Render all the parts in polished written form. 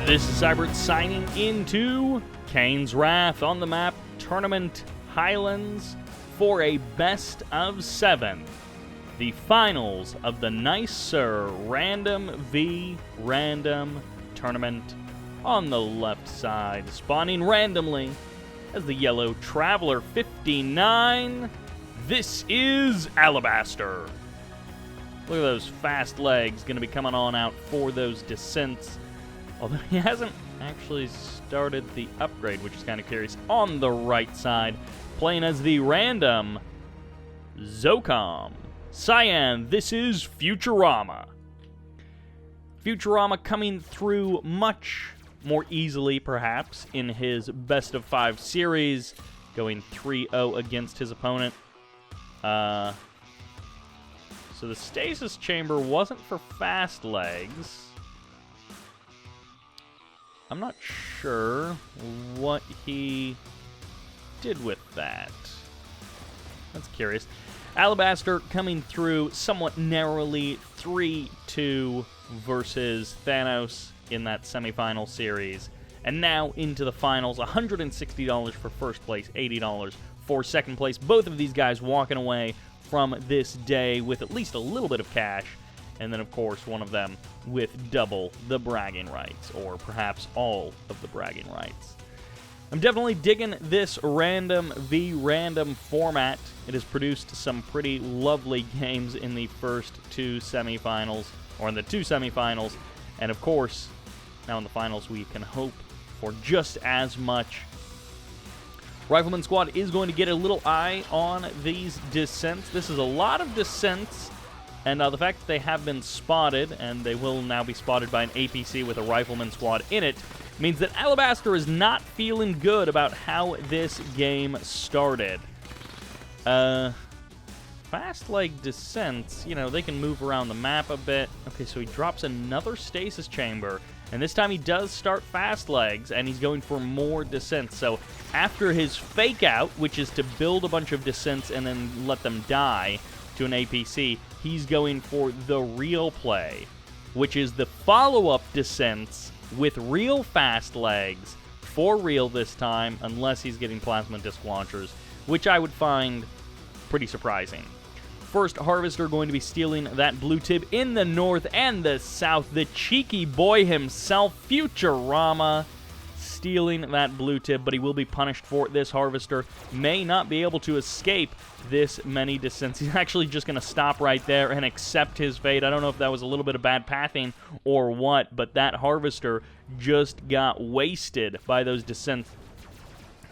This is Sybert signing into Kane's Wrath on the map Tournament Highlands for a best of 7. The finals of the Nicesir Random v Random tournament on the left side, spawning randomly as the yellow Traveler 59. This is Alibaster. Look at those fast legs going to be coming on out for those descents. Although he hasn't actually started the upgrade, which is kind of curious. On the right side, playing as the random Zocom. Cyan, this is Futurama. Futurama coming through much more easily, perhaps, in his best of 5 series, going 3-0 against his opponent. So the stasis chamber wasn't for fast legs. I'm not sure what he did with that. That's curious. Alibaster coming through somewhat narrowly, 3-2 versus Thanos in that semifinal series. And now into the finals, $160 for first place, $80 for second place. Both of these guys walking away from this day with at least a little bit of cash. And then, of course, one of them with double the bragging rights, or perhaps all of the bragging rights. I'm definitely digging this random v random format. It has produced some pretty lovely games in the first 2 semifinals, or in the 2 semifinals. And, of course, now in the finals, we can hope for just as much. Rifleman Squad is going to get a little eye on these descents. This is a lot of descents. And the fact that they have been spotted, and they will now be spotted by an APC with a Rifleman Squad in it, means that Alibaster is not feeling good about how this game started. Fast leg descents, you know, they can move around the map a bit. Okay, so he drops another stasis chamber, and this time he does start fast legs, and he's going for more descents. So after his fake out, which is to build a bunch of descents and then let them die to an APC, he's going for the real play, which is the follow-up descents with real fast legs, for real this time, unless he's getting plasma disc launchers, which I would find pretty surprising. First Harvester going to be stealing that blue tib in the north and the south. The cheeky boy himself, Futurama, stealing that blue tip, but he will be punished for it. This Harvester may not be able to escape this many descents. He's actually just going to stop right there and accept his fate. I don't know if that was a little bit of bad pathing or what, but that Harvester just got wasted by those descents.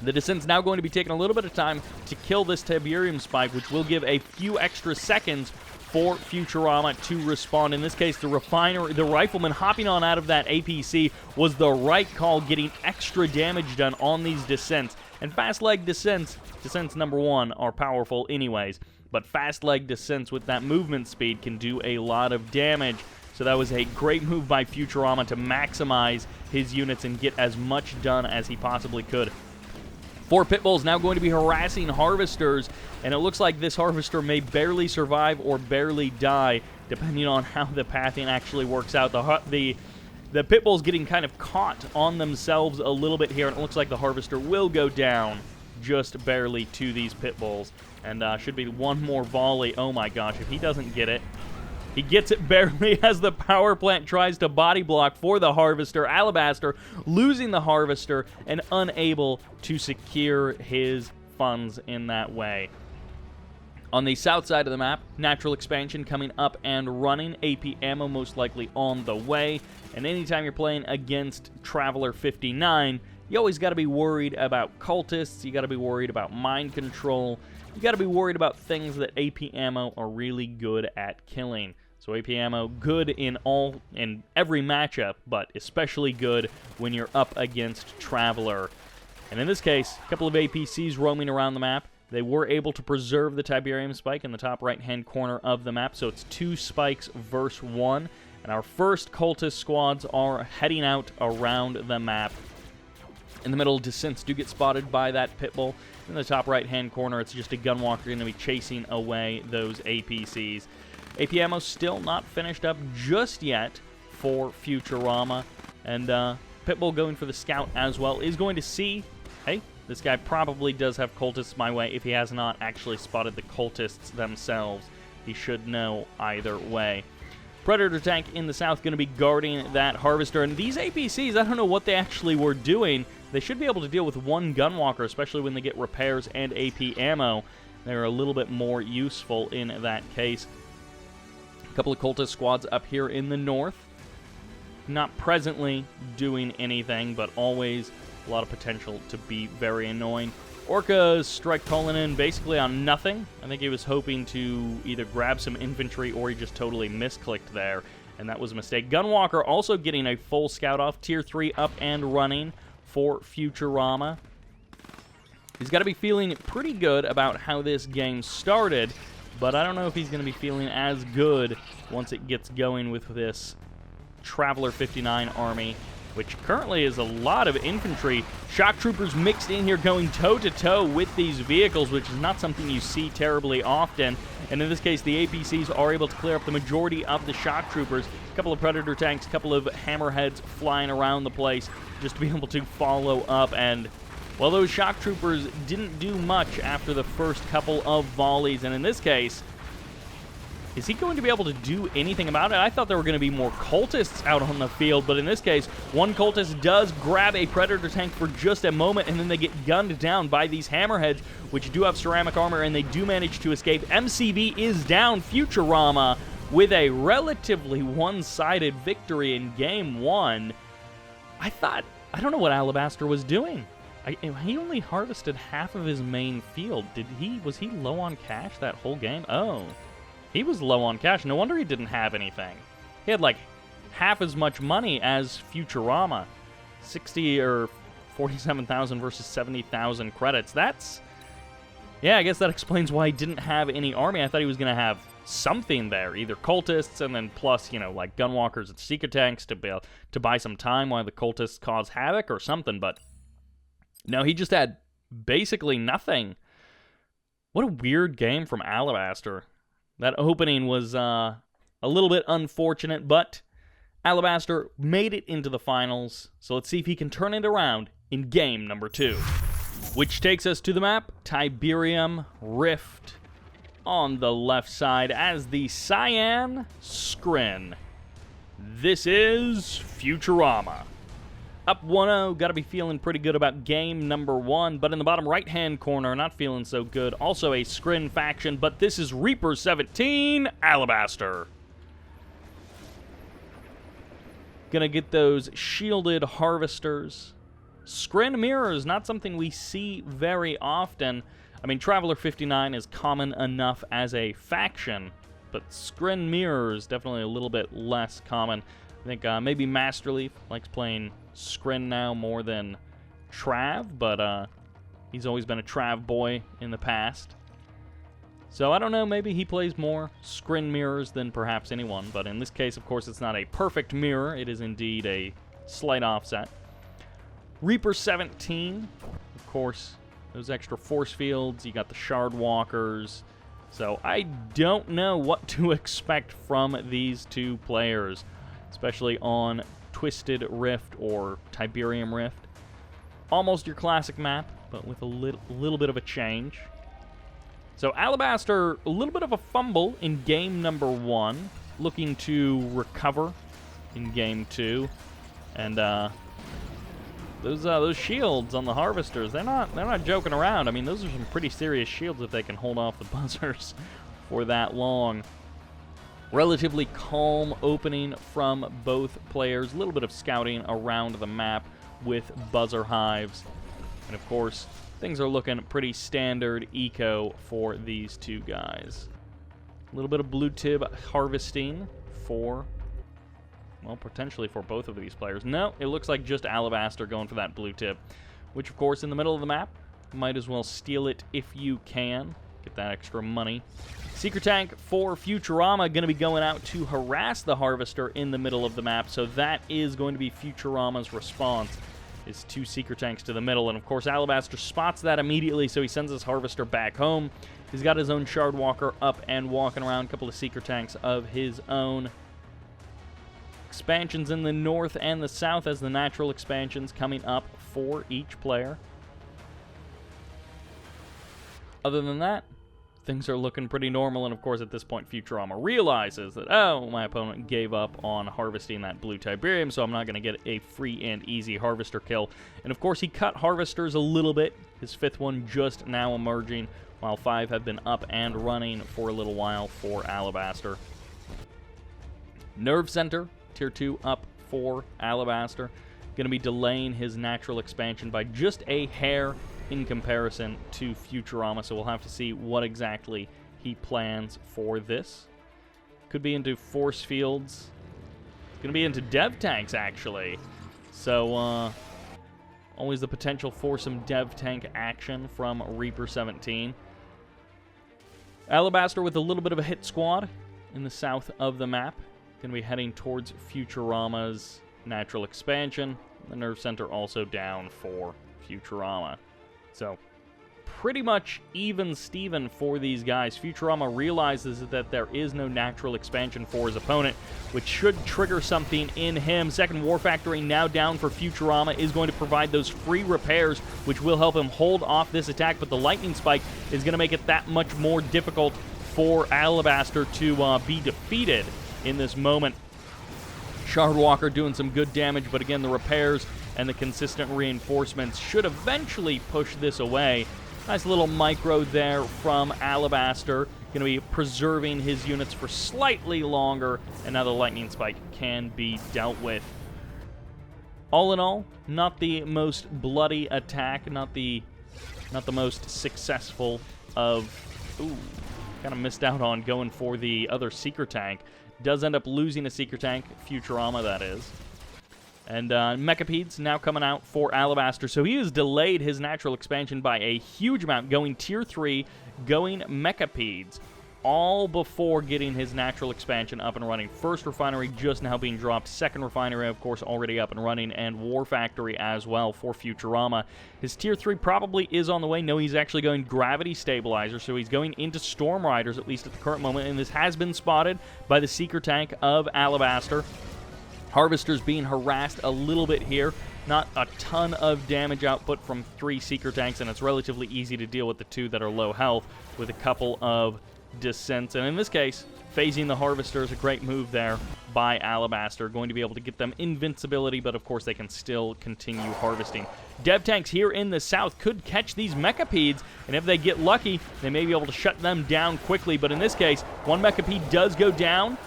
The descent's now going to be taking a little bit of time to kill this Tiberium Spike, which will give a few extra seconds for Futurama to respawn. In this case, the Rifleman hopping on out of that APC was the right call, getting extra damage done on these descents. And fast leg descents number 1, are powerful anyways, but fast leg descents with that movement speed can do a lot of damage. So that was a great move by Futurama to maximize his units and get as much done as he possibly could. 4 Pitbulls now going to be harassing Harvesters, and it looks like this Harvester may barely survive or barely die, depending on how the pathing actually works out. The Pitbulls getting kind of caught on themselves a little bit here, and it looks like the Harvester will go down just barely to these Pitbulls, and should be one more volley. Oh my gosh, if he doesn't get it. He gets it barely as the power plant tries to body block for the Harvester. Alibaster losing the Harvester and unable to secure his funds in that way. On the south side of the map, Natural Expansion coming up and running. AP Ammo most likely on the way. And anytime you're playing against Traveler 59, you always got to be worried about cultists. You got to be worried about mind control. You got to be worried about things that AP Ammo are really good at killing. So AP Ammo, good in every matchup, but especially good when you're up against Traveler. And in this case, a couple of APCs roaming around the map. They were able to preserve the Tiberium Spike in the top right-hand corner of the map, so it's 2 spikes versus 1. And our first Cultist squads are heading out around the map. In the middle, descents do get spotted by that Pitbull. In the top right-hand corner, it's just a Gunwalker going to be chasing away those APCs. AP Ammo still not finished up just yet for Futurama. And Pitbull going for the scout as well. Is going to see, hey, this guy probably does have cultists my way. If he has not actually spotted the cultists themselves, he should know either way. Predator tank in the south going to be guarding that Harvester. And these APCs, I don't know what they actually were doing. They should be able to deal with one Gunwalker, especially when they get repairs and AP ammo. They're a little bit more useful in that case. A couple of cultist squads up here in the north. Not presently doing anything, but always a lot of potential to be very annoying. Orca's strike calling in basically on nothing. I think he was hoping to either grab some infantry or he just totally misclicked there, and that was a mistake. Gunwalker also getting a full scout off. Tier 3 up and running for Futurama. He's got to be feeling pretty good about how this game started, but I don't know if he's going to be feeling as good once it gets going with this Traveler 59 army, which currently is a lot of infantry. Shock troopers mixed in here going toe-to-toe with these vehicles, which is not something you see terribly often. And in this case, the APCs are able to clear up the majority of the shock troopers. A couple of Predator tanks, a couple of hammerheads flying around the place just to be able to follow up. And, well, those shock troopers didn't do much after the first couple of volleys. And in this case, is he going to be able to do anything about it? I thought there were going to be more cultists out on the field, but in this case, one cultist does grab a Predator tank for just a moment, and then they get gunned down by these hammerheads, which do have ceramic armor, and they do manage to escape. MCV is down. Futurama with a relatively one-sided victory in Game 1. I don't know what Alibaster was doing. He only harvested half of his main field. Was he low on cash that whole game? Oh. He was low on cash. No wonder he didn't have anything. He had like half as much money as Futurama. 60 or 47,000 versus 70,000 credits. Yeah, I guess that explains why he didn't have any army. I thought he was going to have something there. Either cultists and then plus, like Gunwalkers and Seeker tanks to buy some time while the cultists cause havoc or something. But no, he just had basically nothing. What a weird game from Alibaster. That opening was a little bit unfortunate, but Alibaster made it into the finals, so let's see if he can turn it around in game number 2. Which takes us to the map, Tiberium Rift on the left side as the Cyan Scrin. This is Futurama. Up 1-0, got to be feeling pretty good about game number 1, but in the bottom right-hand corner, not feeling so good. Also a Scrin faction, but this is Reaper 17, Alibaster. Gonna get those shielded harvesters. Scrin mirrors, not something we see very often. I mean, Traveler 59 is common enough as a faction, but Scrin mirrors, definitely a little bit less common. I think maybe Masterleaf likes playing Scrin now more than Trav, but he's always been a Trav boy in the past. So I don't know, maybe he plays more Scrin mirrors than perhaps anyone, but in this case, of course, it's not a perfect mirror. It is indeed a slight offset. Reaper 17, of course, those extra force fields. You got the Shard Walkers. So I don't know what to expect from these two players, especially on Twisted Rift or Tiberium Rift. Almost your classic map, but with a little bit of a change. So Alibaster, a little bit of a fumble in game number 1, looking to recover in game 2, and those shields on the harvesters, they're not joking around. I mean, those are some pretty serious shields if they can hold off the buzzers for that long. Relatively calm opening from both players. A little bit of scouting around the map with buzzer hives. And of course, things are looking pretty standard eco for these two guys. A little bit of blue tib harvesting for, well, potentially for both of these players. No, it looks like just Alibaster going for that blue tib, which of course in the middle of the map, might as well steal it if you can. Get that extra money. Seeker tank for Futurama going to be going out to harass the Harvester in the middle of the map, so that is going to be Futurama's response, is 2 Seeker tanks to the middle, and of course Alibaster spots that immediately, so he sends his Harvester back home. He's got his own Shard Walker up and walking around, a couple of Seeker tanks of his own. expansions in the north and the south as the natural expansions coming up for each player. Other than that, things are looking pretty normal, and of course at this point Futurama realizes that, oh, my opponent gave up on harvesting that blue Tiberium, so I'm not going to get a free and easy harvester kill. And of course he cut harvesters a little bit, his 5th one just now emerging, while 5 have been up and running for a little while for Alibaster. Nerve Center, Tier 2 up for Alibaster. Going to be delaying his natural expansion by just a hair in comparison to Futurama, so we'll have to see what exactly he plans for this. Could be into force fields. Going to be into dev tanks, actually. So, always the potential for some dev tank action from Reaper 17. Alibaster with a little bit of a hit squad in the south of the map. Going to be heading towards Futurama's natural expansion. The Nerve Center also down for Futurama. So, pretty much even Steven for these guys. Futurama realizes that there is no natural expansion for his opponent, which should trigger something in him. Second War Factory now down for Futurama is going to provide those free repairs, which will help him hold off this attack, but the Lightning Spike is going to make it that much more difficult for Alibaster to be defeated in this moment. Shardwalker doing some good damage, but again, the repairs and the consistent reinforcements should eventually push this away. Nice little micro there from Alibaster. Going to be preserving his units for slightly longer, and now the Lightning Spike can be dealt with. All in all, not the most bloody attack, not the most successful of... Ooh, kind of missed out on going for the other Seeker Tank. Does end up losing a Seeker Tank, Futurama that is. And Mechapedes now coming out for Alibaster. So he has delayed his natural expansion by a huge amount, going Tier 3, going Mechapedes, all before getting his natural expansion up and running. First refinery just now being dropped. Second refinery, of course, already up and running. And War Factory as well for Futurama. His Tier 3 probably is on the way. No, he's actually going Gravity Stabilizer, so he's going into Storm Riders, at least at the current moment. And this has been spotted by the Seeker Tank of Alibaster. Harvesters being harassed a little bit here. Not a ton of damage output from 3 Seeker Tanks, and it's relatively easy to deal with the 2 that are low health with a couple of descents. And in this case, phasing the Harvester is a great move there by Alibaster. Going to be able to get them invincibility, but of course they can still continue harvesting. Dev Tanks here in the south could catch these Mechapedes, and if they get lucky, they may be able to shut them down quickly. But in this case, 1 Mechapede does go down.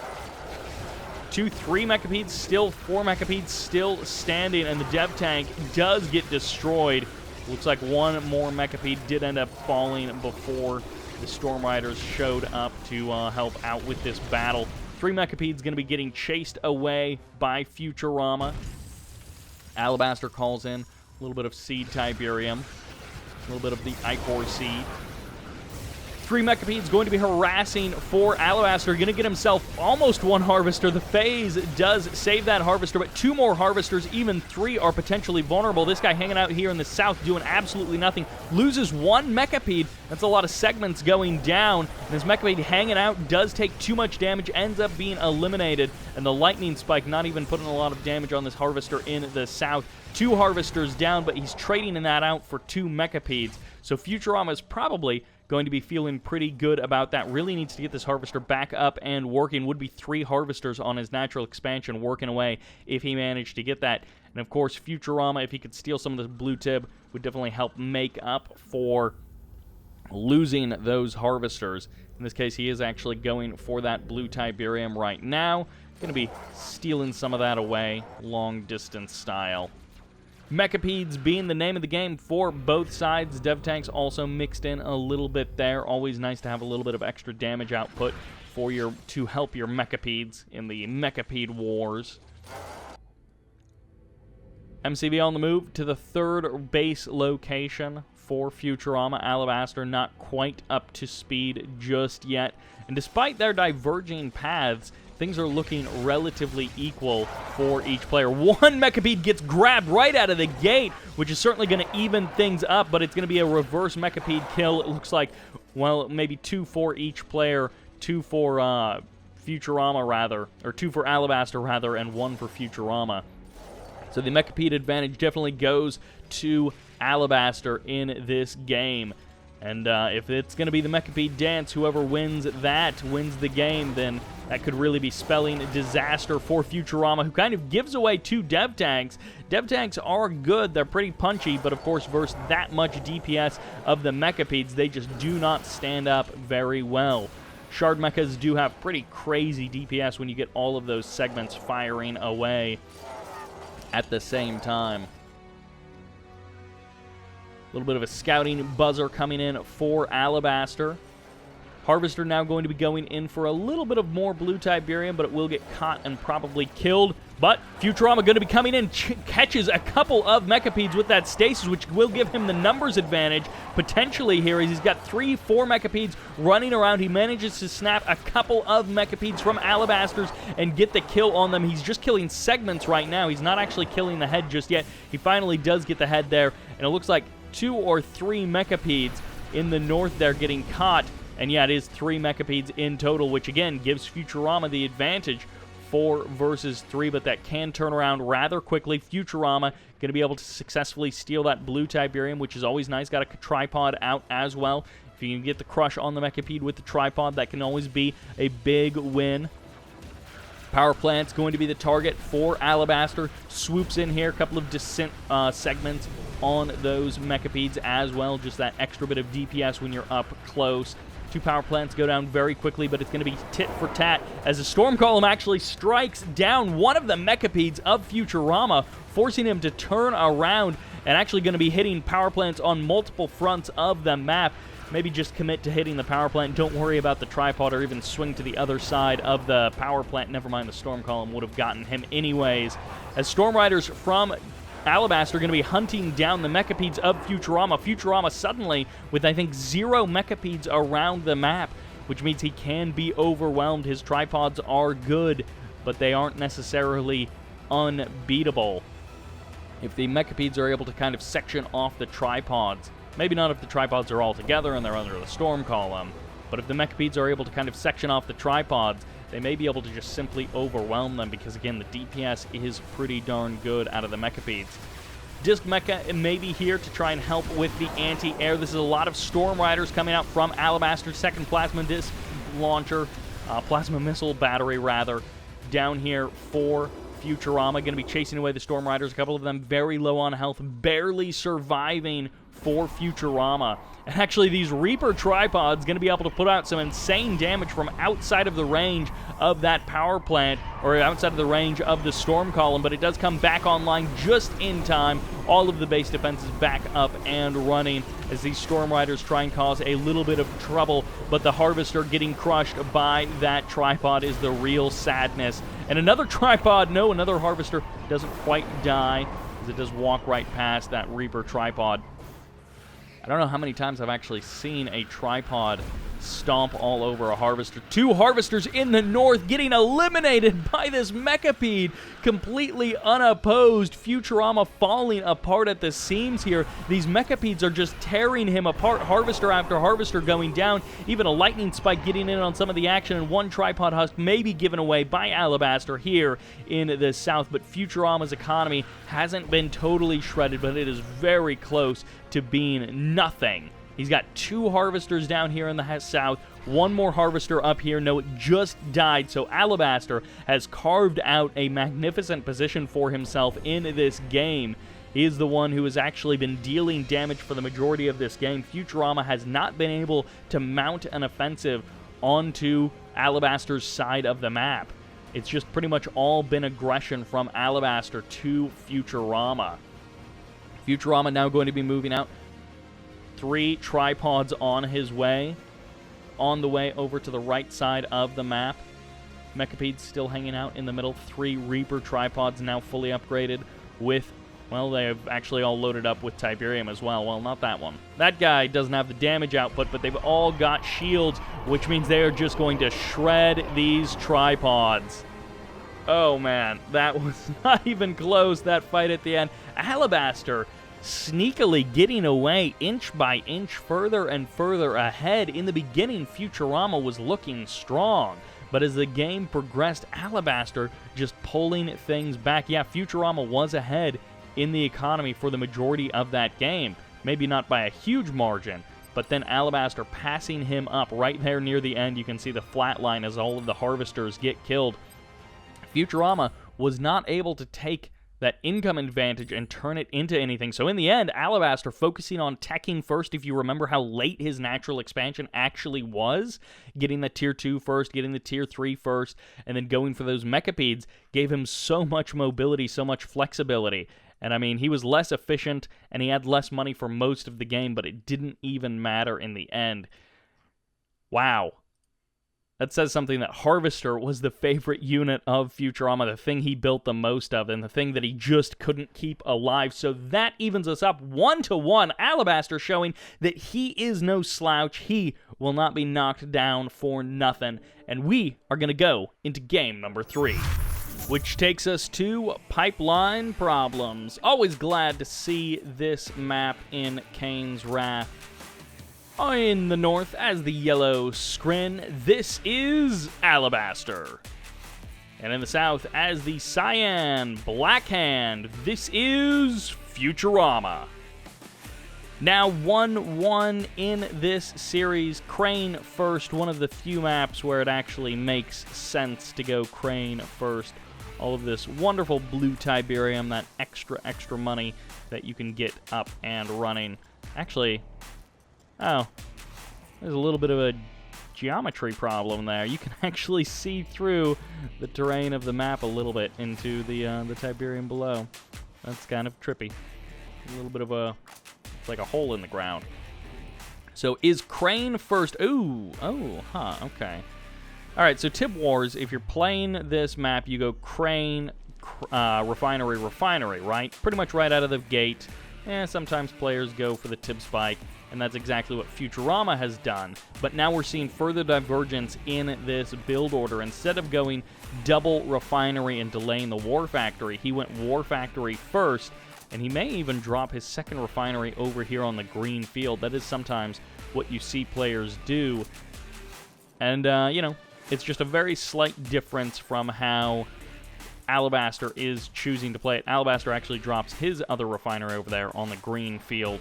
2, 3 Mechapedes, still 4 Mechapedes still standing, and the Dev Tank does get destroyed. Looks like 1 more Mechapede did end up falling before the Storm Riders showed up to help out with this battle. 3 Mechapedes going to be getting chased away by Futurama. Alibaster calls in a little bit of Seed Tiberium, a little bit of the Ichor Seed. 3 Mechapedes going to be harassing for Alibaster. Going to get himself almost 1 Harvester. The phase does save that Harvester, but 2 more Harvesters, even 3, are potentially vulnerable. This guy hanging out here in the south doing absolutely nothing. Loses 1 Mechapede. That's a lot of segments going down. And this Mechapede hanging out does take too much damage, ends up being eliminated. And the Lightning Spike not even putting a lot of damage on this Harvester in the south. 2 Harvesters down, but he's trading that out for 2 Mechapedes. So Futurama is probably going to be feeling pretty good about that. Really needs to get this Harvester back up and working. Would be 3 Harvesters on his natural expansion working away if he managed to get that. And of course, Futurama, if he could steal some of this blue Tib, would definitely help make up for losing those Harvesters. In this case, he is actually going for that blue Tiberium right now. Going to be stealing some of that away, long distance style. Mechapedes being the name of the game for both sides. Dev Tanks also mixed in a little bit there. Always nice to have a little bit of extra damage output for to help your Mechapedes in the Mechapede wars. MCV on the move to the 3rd base location for Futurama. Alibaster not quite up to speed just yet. And despite their diverging paths, things are looking relatively equal for each player. 1 Mechapede gets grabbed right out of the gate, which is certainly going to even things up, but it's going to be a reverse Mechapede kill. It looks like, well, maybe 2 for each player, 2 for Futurama, rather, or 2 for Alibaster, rather, and 1 for Futurama. So the Mechapede advantage definitely goes to Alibaster in this game. And if it's going to be the Mechapede dance, whoever wins that wins the game, then that could really be spelling disaster for Futurama, who kind of gives away 2 dev tanks. Dev tanks are good, they're pretty punchy, but of course versus that much DPS of the Mechapedes, they just do not stand up very well. Shard Mechas do have pretty crazy DPS when you get all of those segments firing away at the same time. A little bit of a scouting buzzer coming in for Alibaster. Harvester now going to be going in for a little bit of more blue Tiberium, but it will get caught and probably killed. But Futurama going to be coming in, catches a couple of Mechapedes with that stasis, which will give him the numbers advantage potentially here, as he's got 3-4 Mechapedes running around. He manages to snap a couple of Mechapedes from Alabasters and get the kill on them. He's just killing segments right now. He's not actually killing the head just yet. He finally does get the head there, and it looks like 2 or 3 Mechapedes in the north there getting caught. And yeah, it is 3 Mechapedes in total, which again gives Futurama the advantage, 4 versus 3, but that can turn around rather quickly. Futurama going to be able to successfully steal that blue Tiberium, which is always nice. Got a tripod out as well. If you can get the crush on the Mechapede with the tripod, that can always be a big win. Power plant's going to be the target for Alibaster. Swoops in here, a couple of descent segments on those Mechapedes as well. Just that extra bit of DPS when you're up close. 2 power plants go down very quickly, but it's going to be tit for tat as the Storm Column actually strikes down one of the Mechapedes of Futurama, forcing him to turn around and actually going to be hitting power plants on multiple fronts of the map. Maybe just commit to hitting the power plant. Don't worry about the tripod or even swing to the other side of the power plant. Never mind, the Storm Column would have gotten him anyways. As Storm Riders from Alibaster are going to be hunting down the Mechapedes of Futurama. Futurama suddenly with, I think, 0 Mechapedes around the map, which means he can be overwhelmed. His tripods are good, but they aren't necessarily unbeatable. If the Mechapedes are able to kind of section off the tripods, maybe not if the tripods are all together and they're under the Storm Column, but if the Mechapedes are able to kind of section off the tripods, they may be able to just simply overwhelm them because, again, the DPS is pretty darn good out of the Mechapedes. Disc Mecha may be here to try and help with the anti-air. This is a lot of Storm Riders coming out from Alabaster's second Plasma Disc launcher, Plasma Missile Battery, rather, down here for Futurama. Going to be chasing away the Storm Riders, a couple of them very low on health, barely surviving for Futurama. And actually, these Reaper tripods going to be able to put out some insane damage from outside of the range of that power plant, or outside of the range of the Storm Column, but it does come back online just in time. All of the base defenses back up and running as these Storm Riders try and cause a little bit of trouble, but the Harvester getting crushed by that tripod is the real sadness. And another tripod, no, another Harvester doesn't quite die, as it does walk right past that Reaper tripod. I don't know how many times I've actually seen a tripod stomp all over a Harvester. 2 Harvesters in the north getting eliminated by this Mechapede, completely unopposed. Futurama falling apart at the seams here. These Mechapedes are just tearing him apart. Harvester after Harvester going down. Even a lightning spike getting in on some of the action, and 1 tripod husk may be given away by Alibaster here in the south. But Futurama's economy hasn't been totally shredded, but it is very close to being nothing. He's got 2 Harvesters down here in the south, 1 more Harvester up here. No, it just died, so Alibaster has carved out a magnificent position for himself in this game. He is the one who has actually been dealing damage for the majority of this game. Futurama has not been able to mount an offensive onto Alabaster's side of the map. It's just pretty much all been aggression from Alibaster to Futurama. Futurama now going to be moving out. 3 tripods on his way, on the way over to the right side of the map. Mechapede's still hanging out in the middle. 3 Reaper tripods now fully upgraded with, well, they have actually all loaded up with Tiberium as well. Well, not that one. That guy doesn't have the damage output, but they've all got shields, which means they are just going to shred these tripods. Oh, man, that was not even close, that fight at the end. Alibaster sneakily getting away inch by inch, further and further ahead. In the beginning, Futurama was looking strong, But as the game progressed, Alibaster just pulling things back. Yeah, Futurama was ahead in the economy for the majority of that game. Maybe not by a huge margin, but then Alibaster passing him up right there near the end. You can see the flat line as all of the harvesters get killed. Futurama was not able to take that income advantage and turn it into anything. So in the end, Alibaster focusing on teching first, if you remember how late his natural expansion actually was, getting the tier 2 first, getting the tier 3 first, and then going for those mechapedes, gave him so much mobility, so much flexibility. And I mean, he was less efficient, and he had less money for most of the game, but it didn't even matter in the end. Wow. That says something that Harvester was the favorite unit of Futurama, the thing he built the most of, and the thing that he just couldn't keep alive. So that evens us up 1-1. Alibaster showing that he is no slouch. He will not be knocked down for nothing. And we are going to go into game number 3. Which takes us to Pipeline Problems. Always glad to see this map in Kane's Wrath. In the north, as the yellow screen, this is Alibaster. And in the south, as the cyan black hand, this is Futurama. Now 1-1 in this series. Crane first, one of the few maps where it actually makes sense to go Crane first. All of this wonderful blue Tiberium, that extra money that you can get up and running. Actually, oh, there's a little bit of a geometry problem there. You can actually see through the terrain of the map a little bit into the Tiberium below. That's kind of trippy. A little bit of it's like a hole in the ground. So is Crane first? Ooh, okay. All right, so Tib Wars, if you're playing this map, you go Crane, Refinery, right? Pretty much right out of the gate. Sometimes players go for the Tib Spike, and that's exactly what Futurama has done. But now we're seeing further divergence in this build order. Instead of going double Refinery and delaying the War Factory, he went War Factory first, and he may even drop his second Refinery over here on the green field. That is sometimes what you see players do. And, it's just a very slight difference from how Alibaster is choosing to play it. Alibaster actually drops his other Refinery over there on the green field.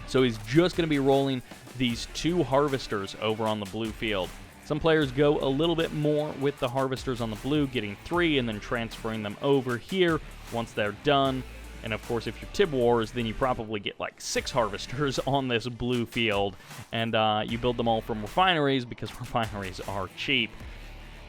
So he's just going to be rolling these 2 Harvesters over on the blue field. Some players go a little bit more with the Harvesters on the blue, getting 3 and then transferring them over here once they're done. And of course, if you're Tib Wars, then you probably get like 6 Harvesters on this blue field, and you build them all from Refineries because Refineries are cheap.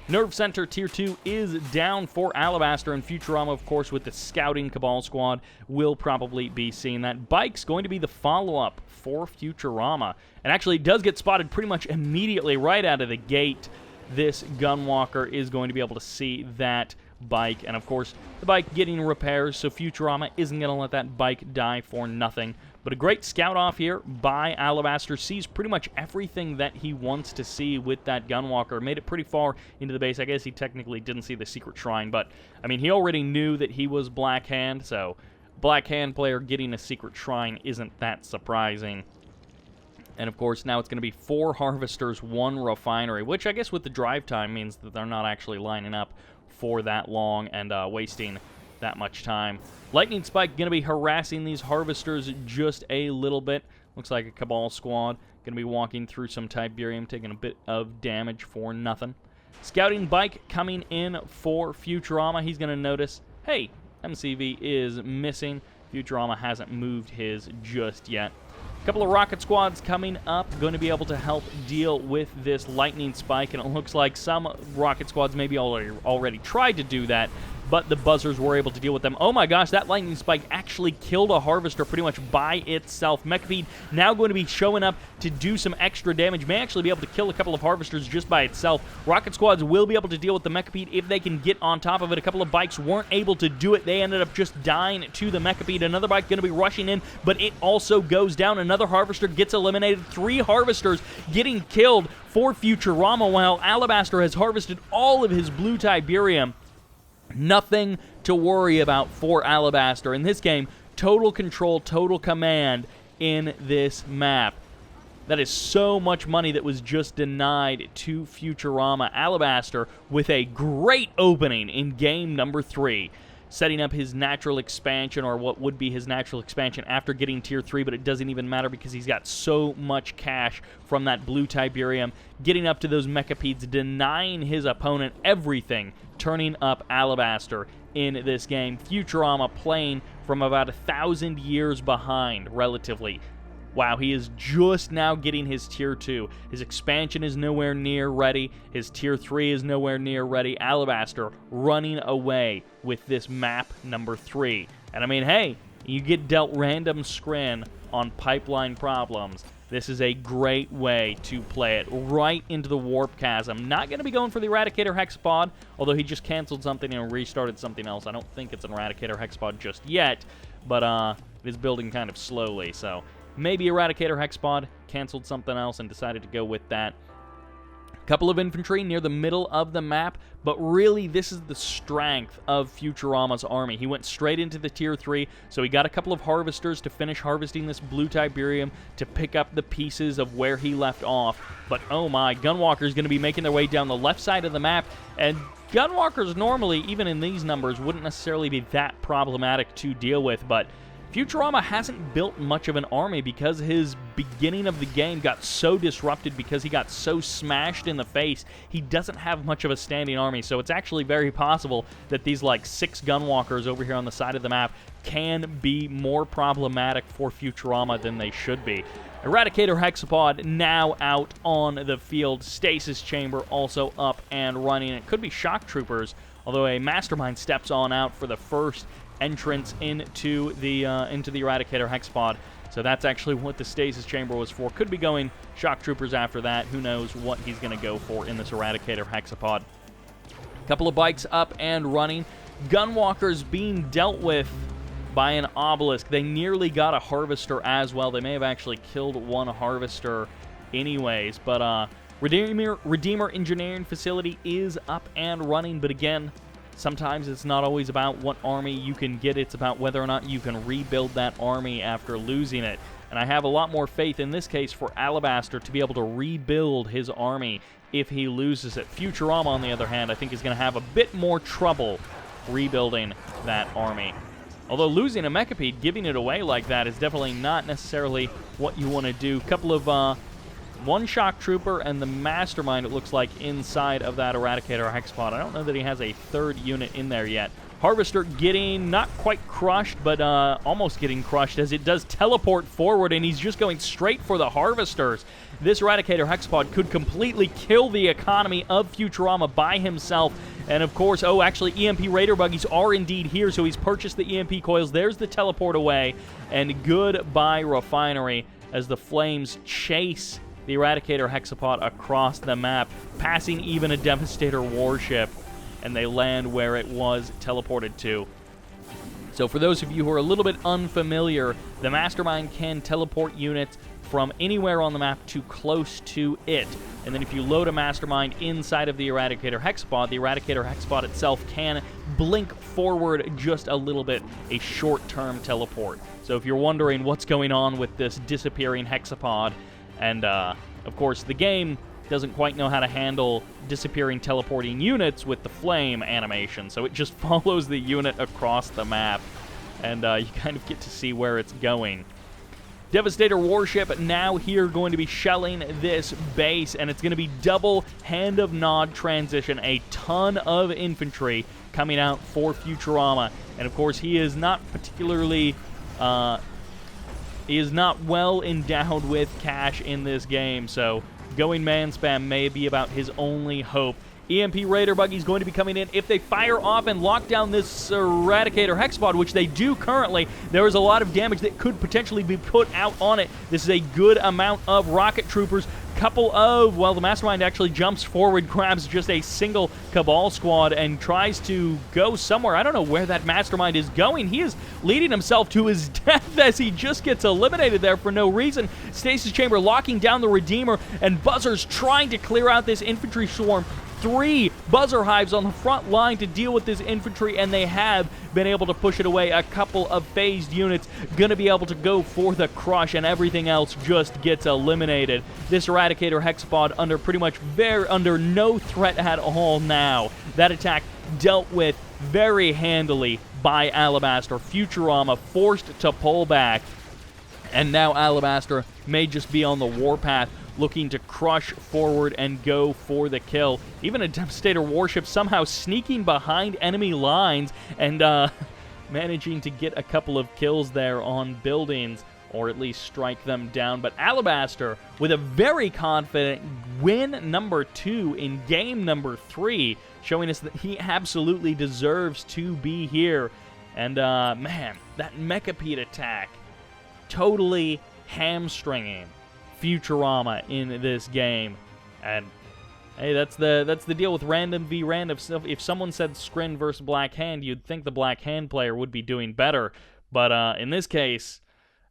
Nerve Center Tier 2 is down for Alibaster, and Futurama, of course, with the Scouting Cabal Squad, will probably be seeing that. Bike's going to be the follow-up for Futurama, and actually it does get spotted pretty much immediately right out of the gate. This Gunwalker is going to be able to see that Bike, and of course the Bike getting repairs, so Futurama isn't going to let that Bike die for nothing. But a great scout off here by Alibaster, sees pretty much everything that he wants to see with that Gunwalker. Made it pretty far into the base. I guess he technically didn't see the secret shrine, but I mean, he already knew that he was Black Hand, so Black Hand player getting a secret shrine isn't that surprising. And of course, now it's going to be 4 Harvesters, 1 Refinery, which I guess with the drive time means that they're not actually lining up for that long and wasting that much time. Lightning Spike going to be harassing these Harvesters just a little bit. Looks like a Cabal Squad going to be walking through some Tiberium, taking a bit of damage for nothing. Scouting Bike coming in for Futurama. He's going to notice, hey, MCV is missing. Futurama hasn't moved his just yet. A couple of rocket squads coming up, going to be able to help deal with this lightning spike, and it looks like some rocket squads maybe already tried to do that, but the buzzers were able to deal with them. Oh my gosh, that lightning spike actually killed a harvester pretty much by itself. Mechapede now going to be showing up to do some extra damage. May actually be able to kill a couple of harvesters just by itself. Rocket squads will be able to deal with the Mechapede if they can get on top of it. A couple of bikes weren't able to do it. They ended up just dying to the Mechapede. Another bike going to be rushing in, but it also goes down. Another harvester gets eliminated. 3 harvesters getting killed for Futurama while Alibaster has harvested all of his blue Tiberium. Nothing to worry about for Alibaster. In this game, total control, total command in this map. That is so much money that was just denied to Futurama. Alibaster with a great opening in game number 3. Setting up his natural expansion, or what would be his natural expansion after getting tier 3, but it doesn't even matter because he's got so much cash from that blue Tiberium, getting up to those Mechapedes, denying his opponent everything, turning up Alibaster in this game. Futurama playing from about 1,000 years behind, relatively. Wow, he is just now getting his tier 2. His expansion is nowhere near ready. His tier 3 is nowhere near ready. Alibaster running away with this map number 3. And I mean, hey, you get dealt random scrin on pipeline problems. This is a great way to play it right into the warp chasm. Not going to be going for the Eradicator Hexapod, although he just canceled something and restarted something else. I don't think it's an Eradicator Hexapod just yet, but it is building kind of slowly, so maybe Eradicator Hexapod canceled something else and decided to go with that. Couple of infantry near the middle of the map, but really this is the strength of Futurama's army. He went straight into the tier 3, so he got a couple of harvesters to finish harvesting this blue Tiberium to pick up the pieces of where he left off. But oh my, Gunwalker's going to be making their way down the left side of the map, and Gunwalkers normally, even in these numbers, wouldn't necessarily be that problematic to deal with, but Futurama hasn't built much of an army because his beginning of the game got so disrupted because he got so smashed in the face. He doesn't have much of a standing army, so it's actually very possible that these like 6 Gunwalkers over here on the side of the map can be more problematic for Futurama than they should be. Eradicator Hexapod now out on the field. Stasis Chamber also up and running. It could be Shock Troopers, although a Mastermind steps on out for the first entrance into the Eradicator Hexapod. So that's actually what the Stasis Chamber was for. Could be going Shock Troopers after that. Who knows what he's going to go for in this Eradicator Hexapod. Couple of bikes up and running. Gunwalkers being dealt with by an Obelisk. They nearly got a Harvester as well. They may have actually killed one Harvester anyways, but Redeemer Engineering Facility is up and running, but again, sometimes it's not always about what army you can get, it's about whether or not you can rebuild that army after losing it. And I have a lot more faith in this case for Alibaster to be able to rebuild his army if he loses it. Futurama, on the other hand, I think is going to have a bit more trouble rebuilding that army. Although losing a Mechapede, giving it away like that, is definitely not necessarily what you want to do. Couple of one Shock Trooper and the Mastermind, it looks like, inside of that Eradicator Hexapod. I don't know that he has a third unit in there yet. Harvester getting not quite crushed, but almost getting crushed as it does teleport forward, and he's just going straight for the Harvesters. This Eradicator Hexapod could completely kill the economy of Futurama by himself. And of course, oh, actually, EMP Raider Buggies are indeed here, so he's purchased the EMP coils. There's the teleport away, and goodbye Refinery as the flames chase the Eradicator Hexapod across the map, passing even a Devastator warship, and they land where it was teleported to. So for those of you who are a little bit unfamiliar, the Mastermind can teleport units from anywhere on the map to close to it. And then if you load a Mastermind inside of the Eradicator Hexapod itself can blink forward just a little bit, a short-term teleport. So if you're wondering what's going on with this disappearing Hexapod, and of course the game doesn't quite know how to handle disappearing teleporting units with the flame animation, so it just follows the unit across the map, and you kind of get to see where it's going. Devastator warship now here going to be shelling this base, and it's going to be double Hand of Nod transition. A ton of infantry coming out for Futurama, and of course he is not particularly he is not well endowed with cash in this game, so going man spam may be about his only hope. EMP Raider Buggy's going to be coming in. If they fire off and lock down this Eradicator Hexapod, which they do currently, there is a lot of damage that could potentially be put out on it. This is a good amount of rocket troopers. Couple of, well, the Mastermind actually jumps forward, grabs just a single Cabal squad, and tries to go somewhere. I don't know where that Mastermind is going. He is leading himself to his death as he just gets eliminated there for no reason. Stasis Chamber locking down the Redeemer, and Buzzers trying to clear out this infantry swarm. 3 Buzzer Hives on the front line to deal with this infantry, and they have been able to push it away. A couple of phased units going to be able to go for the crush, and everything else just gets eliminated. This Eradicator Hexapod under pretty much under no threat at all now. That attack dealt with very handily by Alibaster. Futurama forced to pull back, and now Alibaster may just be on the warpath, looking to crush forward and go for the kill. Even a Devastator warship somehow sneaking behind enemy lines and managing to get a couple of kills there on buildings, or at least strike them down. But Alibaster with a very confident win number 2 in game number 3, showing us that he absolutely deserves to be here. And man, that Mechapede attack totally hamstringing Futurama in this game. And hey, that's the deal with random v random. If someone said Scrin versus Black Hand, you'd think the Black Hand player would be doing better. But in this case,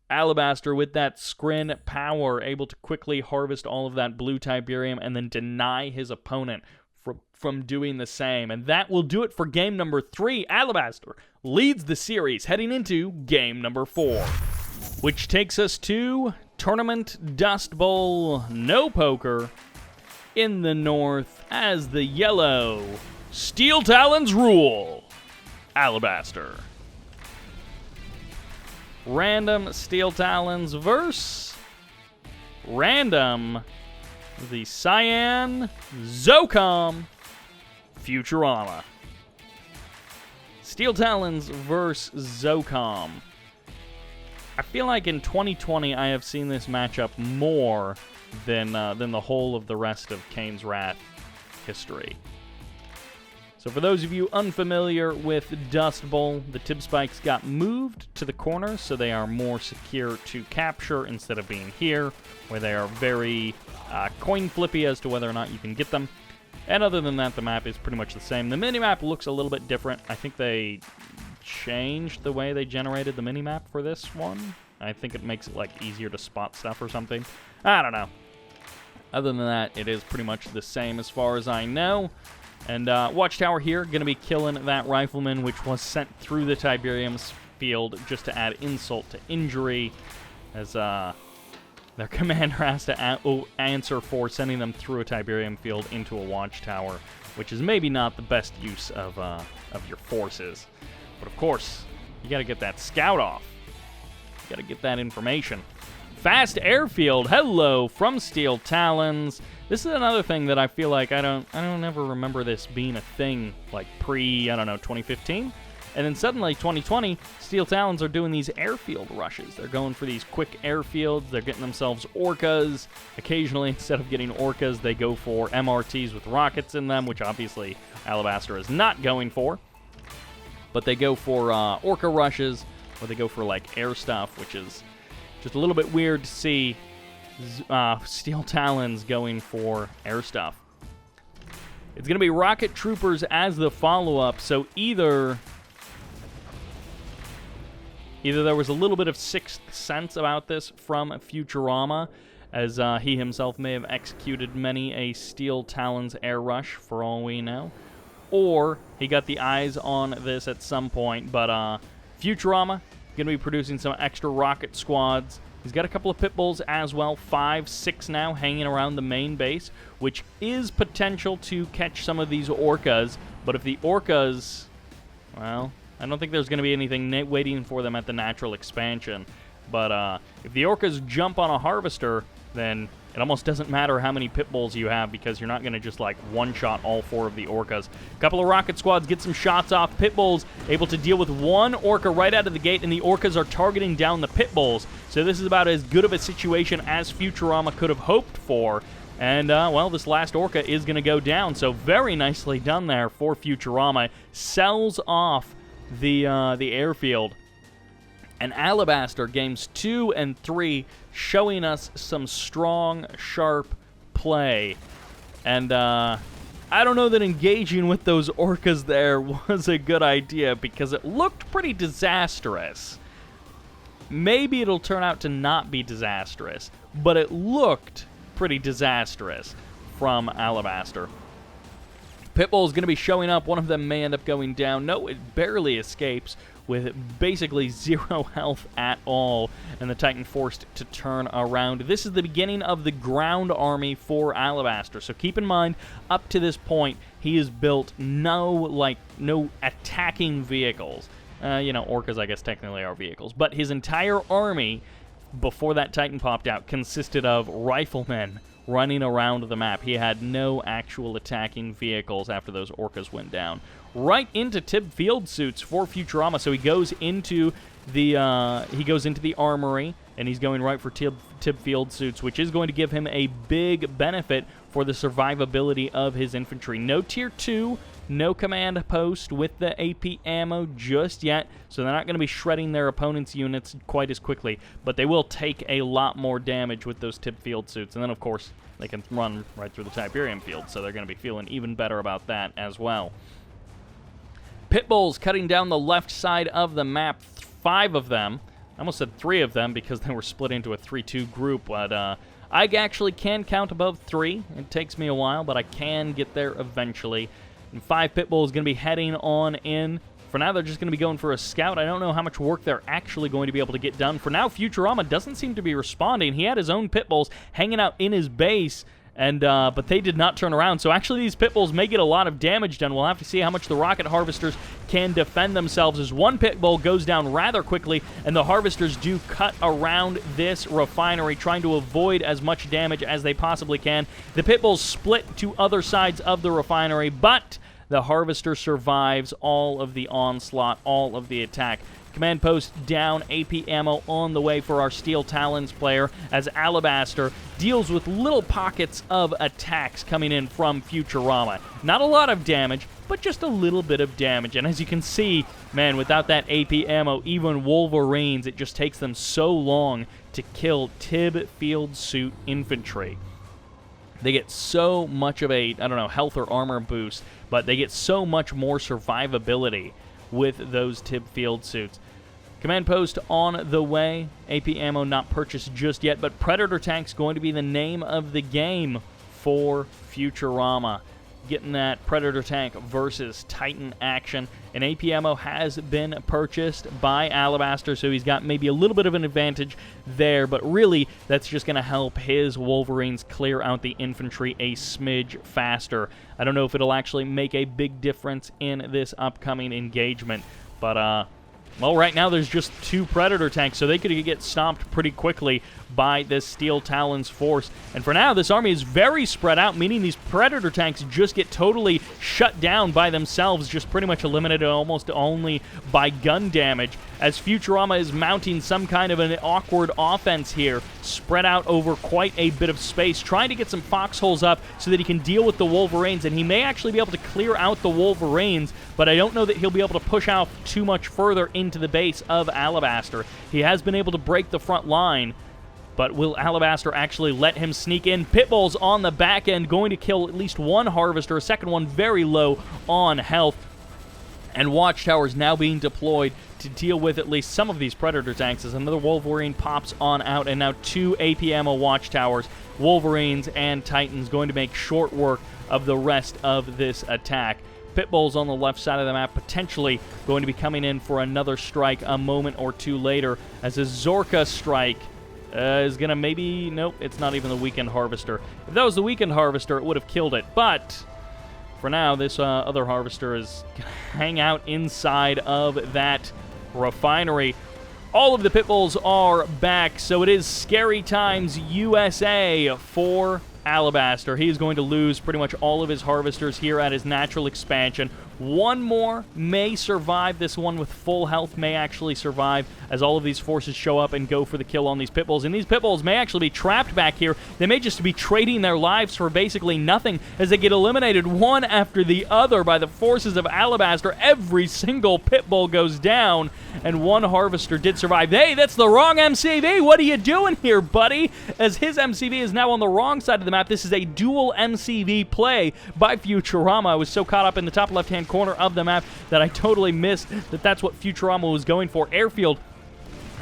Alibaster with that Scrin power, able to quickly harvest all of that blue Tiberium and then deny his opponent from doing the same. And that will do it for game number 3. Alibaster leads the series heading into game number 4, which takes us to Tournament Dust Bowl. No poker in the north as the yellow Steel Talons rule. Alibaster. Random Steel Talons versus Random the Cyan Zocom Futurama. Steel Talons versus Zocom. I feel like in 2020 I have seen this matchup more than the whole of the rest of Kane's Wrath history. So for those of you unfamiliar with Dust Bowl, the tib spikes got moved to the corner so they are more secure to capture instead of being here, where they are very coin flippy as to whether or not you can get them. And other than that, the map is pretty much the same. The minimap looks a little bit different. I think they changed the way they generated the minimap for this one. I think it makes it like easier to spot stuff or something. I don't know. Other than that, it is pretty much the same as far as I know. And Watchtower here, going to be killing that Rifleman, which was sent through the Tiberium's field just to add insult to injury, as their commander has to answer for sending them through a Tiberium field into a Watchtower, which is maybe not the best use of your forces. But of course, you got to get that scout off. You got to get that information. Fast Airfield, hello from Steel Talons. This is another thing that I feel like I don't ever remember this being a thing like I don't know, 2015. And then suddenly, 2020, Steel Talons are doing these airfield rushes. They're going for these quick airfields. They're getting themselves orcas. Occasionally, instead of getting orcas, they go for MRTs with rockets in them, which obviously Alibaster is not going for. But they go for orca rushes, or they go for like air stuff, which is just a little bit weird to see Steel Talons going for air stuff. It's going to be Rocket Troopers as the follow-up, so either there was a little bit of sixth sense about this from Futurama, as he himself may have executed many a Steel Talons air rush, for all we know, or he got the eyes on this at some point. But Futurama going to be producing some extra rocket squads. He's got a couple of pit bulls as well, 5, 6 now, hanging around the main base, which is potential to catch some of these orcas. But if the orcas, well, I don't think there's going to be anything waiting for them at the natural expansion. But if the orcas jump on a harvester, then it almost doesn't matter how many pit bulls you have, because you're not going to just like one-shot all 4 of the orcas. A couple of rocket squads get some shots off. Pit bulls able to deal with one orca right out of the gate, and the orcas are targeting down the pit bulls. So this is about as good of a situation as Futurama could have hoped for. And, well, this last orca is going to go down. So very nicely done there for Futurama. Sells off the airfield. And Alibaster, games 2 and 3, showing us some strong, sharp play. And I don't know that engaging with those orcas there was a good idea, because it looked pretty disastrous. Maybe it'll turn out to not be disastrous, but it looked pretty disastrous from Alibaster. Pitbull is going to be showing up. One of them may end up going down. No, it barely escapes with basically 0 health at all, and the Titan forced to turn around. This is the beginning of the ground army for Alibaster, so keep in mind, up to this point, he has built no attacking vehicles. Orcas, I guess, technically are vehicles, but his entire army, before that Titan popped out, consisted of riflemen running around the map. He had no actual attacking vehicles after those Orcas went down. Right into Tib field suits for Futurama, so he goes into the armory, and he's going right for Tib field suits, which is going to give him a big benefit for the survivability of his infantry. No tier 2, no command post with the AP ammo just yet, so they're not going to be shredding their opponent's units quite as quickly, but they will take a lot more damage with those Tib field suits, and then of course they can run right through the Tiberium field, so they're going to be feeling even better about that as well. Pitbulls cutting down the left side of the map, 5 of them. I almost said 3 of them because they were split into a 3-2 group, but I actually can count above 3. It takes me a while, but I can get there eventually. And 5 Pitbulls going to be heading on in. For now, they're just going to be going for a scout. I don't know how much work they're actually going to be able to get done. For now, Futurama doesn't seem to be responding. He had his own Pitbulls hanging out in his base, and but they did not turn around. So actually, these Pitbulls may get a lot of damage done. We'll have to see how much the Rocket Harvesters can defend themselves, as one Pitbull goes down rather quickly, and the Harvesters do cut around this refinery, trying to avoid as much damage as they possibly can. The Pitbulls split to other sides of the refinery, but the Harvester survives all of the onslaught, all of the attack. Command post down, AP ammo on the way for our Steel Talons player, as Alibaster deals with little pockets of attacks coming in from Futurama. Not a lot of damage, but just a little bit of damage. And as you can see, man, without that AP ammo, even Wolverines, it just takes them so long to kill Tib field suit infantry. They get so much of a, health or armor boost, but they get so much more survivability with those Tib field suits. Command post on the way. AP ammo not purchased just yet, but Predator Tank's going to be the name of the game for Futurama. Getting that Predator Tank versus Titan action. And AP ammo has been purchased by Alibaster, so he's got maybe a little bit of an advantage there, but really that's just going to help his Wolverines clear out the infantry a smidge faster. I don't know if it'll actually make a big difference in this upcoming engagement, but well, right now there's just 2 Predator Tanks, so they could get stomped pretty quickly by this Steel Talons force. And for now, this army is very spread out, meaning these Predator Tanks just get totally shut down by themselves, just pretty much eliminated almost only by gun damage, as Futurama is mounting some kind of an awkward offense here, spread out over quite a bit of space, trying to get some foxholes up so that he can deal with the Wolverines, and he may actually be able to clear out the Wolverines, but I don't know that he'll be able to push out too much further into the base of Alibaster. He has been able to break the front line, but will Alibaster actually let him sneak in? Pitbulls on the back end, going to kill at least one Harvester, a second one very low on health, and Watchtowers now being deployed to deal with at least some of these Predator Tanks, as another Wolverine pops on out, and now 2 AP ammo Watchtowers, Wolverines and Titans, going to make short work of the rest of this attack. Pitbulls on the left side of the map, potentially going to be coming in for another strike a moment or two later, as a Zorka strike is going to maybe... Nope, it's not even the Weekend Harvester. If that was the Weekend Harvester, it would have killed it, but for now, this other Harvester is going to hang out inside of that refinery. All of the Pitbulls are back, so it is scary times USA for Alibaster. He is going to lose pretty much all of his Harvesters here at his natural expansion. One more may survive. This one with full health may actually survive, as all of these forces show up and go for the kill on these Pitbulls. And these Pitbulls may actually be trapped back here. They may just be trading their lives for basically nothing, as they get eliminated one after the other by the forces of Alibaster. Every single Pitbull goes down, and one Harvester did survive. Hey, that's the wrong MCV! What are you doing here, buddy? As his MCV is now on the wrong side of the map. This is a dual MCV play by Futurama. I was so caught up in the top left-hand corner of the map that I totally missed that that's what Futurama was going for. Airfield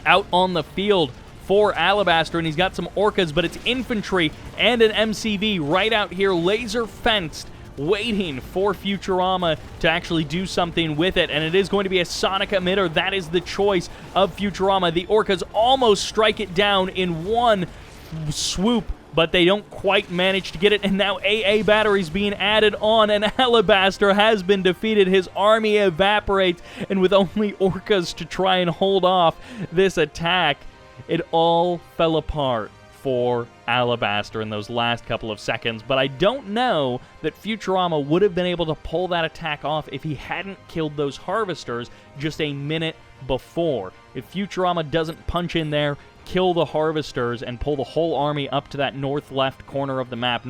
out on the field for Alibaster, and he's got some Orcas, but it's infantry and an MCV right out here, laser fenced waiting for Futurama to actually do something with it, and it is going to be a sonic emitter. That is the choice of Futurama. The Orcas almost strike it down in one swoop, but they don't quite manage to get it, and now AA batteries being added on, and Alibaster has been defeated. His army evaporates, and with only Orcas to try and hold off this attack, it all fell apart for Alibaster in those last couple of seconds. But I don't know that Futurama would have been able to pull that attack off if he hadn't killed those harvesters just a minute before. If Futurama doesn't punch in there, kill the harvesters, and pull the whole army up to that northwest corner of the map,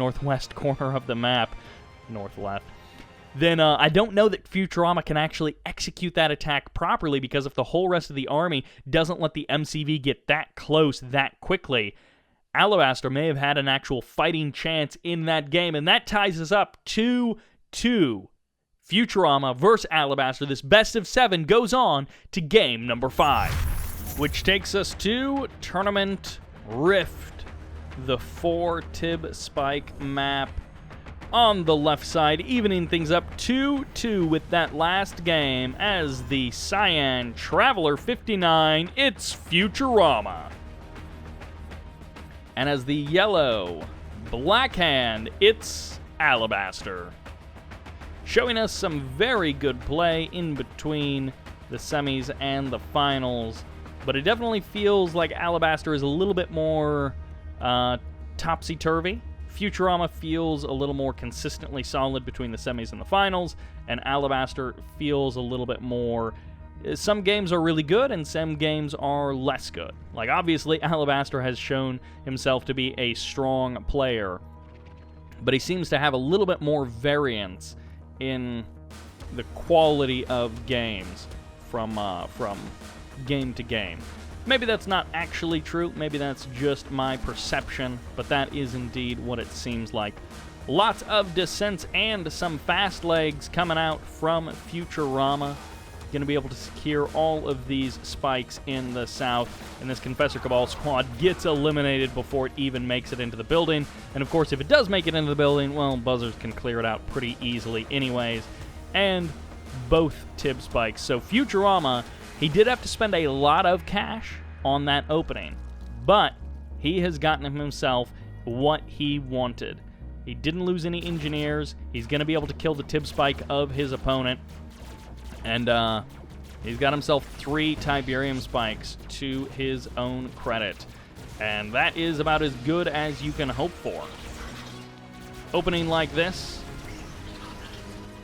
then I don't know that Futurama can actually execute that attack properly, because if the whole rest of the army doesn't let the MCV get that close that quickly, Alibaster may have had an actual fighting chance in that game, and that ties us up 2-2. Futurama versus Alibaster. This best of 7 goes on to game number 5, which takes us to Tournament Rift, the 4 Tib Spike map. On the left side, evening things up 2-2 with that last game as the Cyan Traveler 59, it's Futurama. And as the yellow Black Hand, it's Alibaster. Showing us some very good play in between the semis and the finals, but it definitely feels like Alibaster is a little bit more topsy-turvy. Futurama feels a little more consistently solid between the semis and the finals, and Alibaster feels a little bit more... Some games are really good, and some games are less good. Like, obviously, Alibaster has shown himself to be a strong player, but he seems to have a little bit more variance in the quality of games from game to game. Maybe that's not actually true. Maybe that's just my perception, but that is indeed what it seems like. Lots of descents and some fast legs coming out from Futurama. Going to be able to secure all of these spikes in the south, and this Confessor Cabal squad gets eliminated before it even makes it into the building. And of course, if it does make it into the building, well, Buzzers can clear it out pretty easily anyways. And both Tib spikes. So Futurama, he did have to spend a lot of cash on that opening, but he has gotten himself what he wanted. He didn't lose any engineers. He's going to be able to kill the Tib spike of his opponent. And he's got himself 3 Tiberium spikes to his own credit. And that is about as good as you can hope for. Opening like this.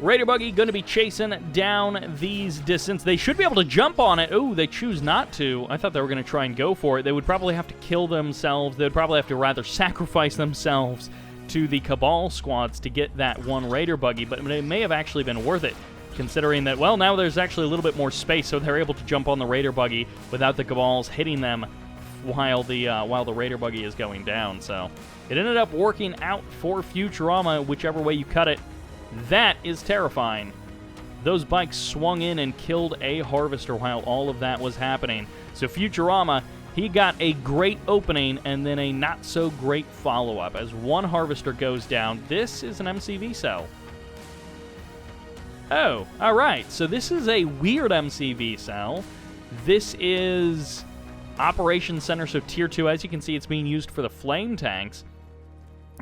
Raider Buggy going to be chasing down these descents. They should be able to jump on it. Oh, they choose not to. I thought they were going to try and go for it. They would probably have to kill themselves. They would probably have to rather sacrifice themselves to the Cabal squads to get that one Raider Buggy. But it may have actually been worth it, considering that, well, now there's actually a little bit more space, so they're able to jump on the Raider Buggy without the Cabals hitting them while the Raider Buggy is going down. So it ended up working out for Futurama, whichever way you cut it. That is terrifying. Those bikes swung in and killed a Harvester while all of that was happening. So Futurama, he got a great opening and then a not-so-great follow-up. As one Harvester goes down, this is an MCV cell. Oh, alright, so this is a weird MCV cell. This is Operations Center, so Tier 2. As you can see, it's being used for the flame tanks.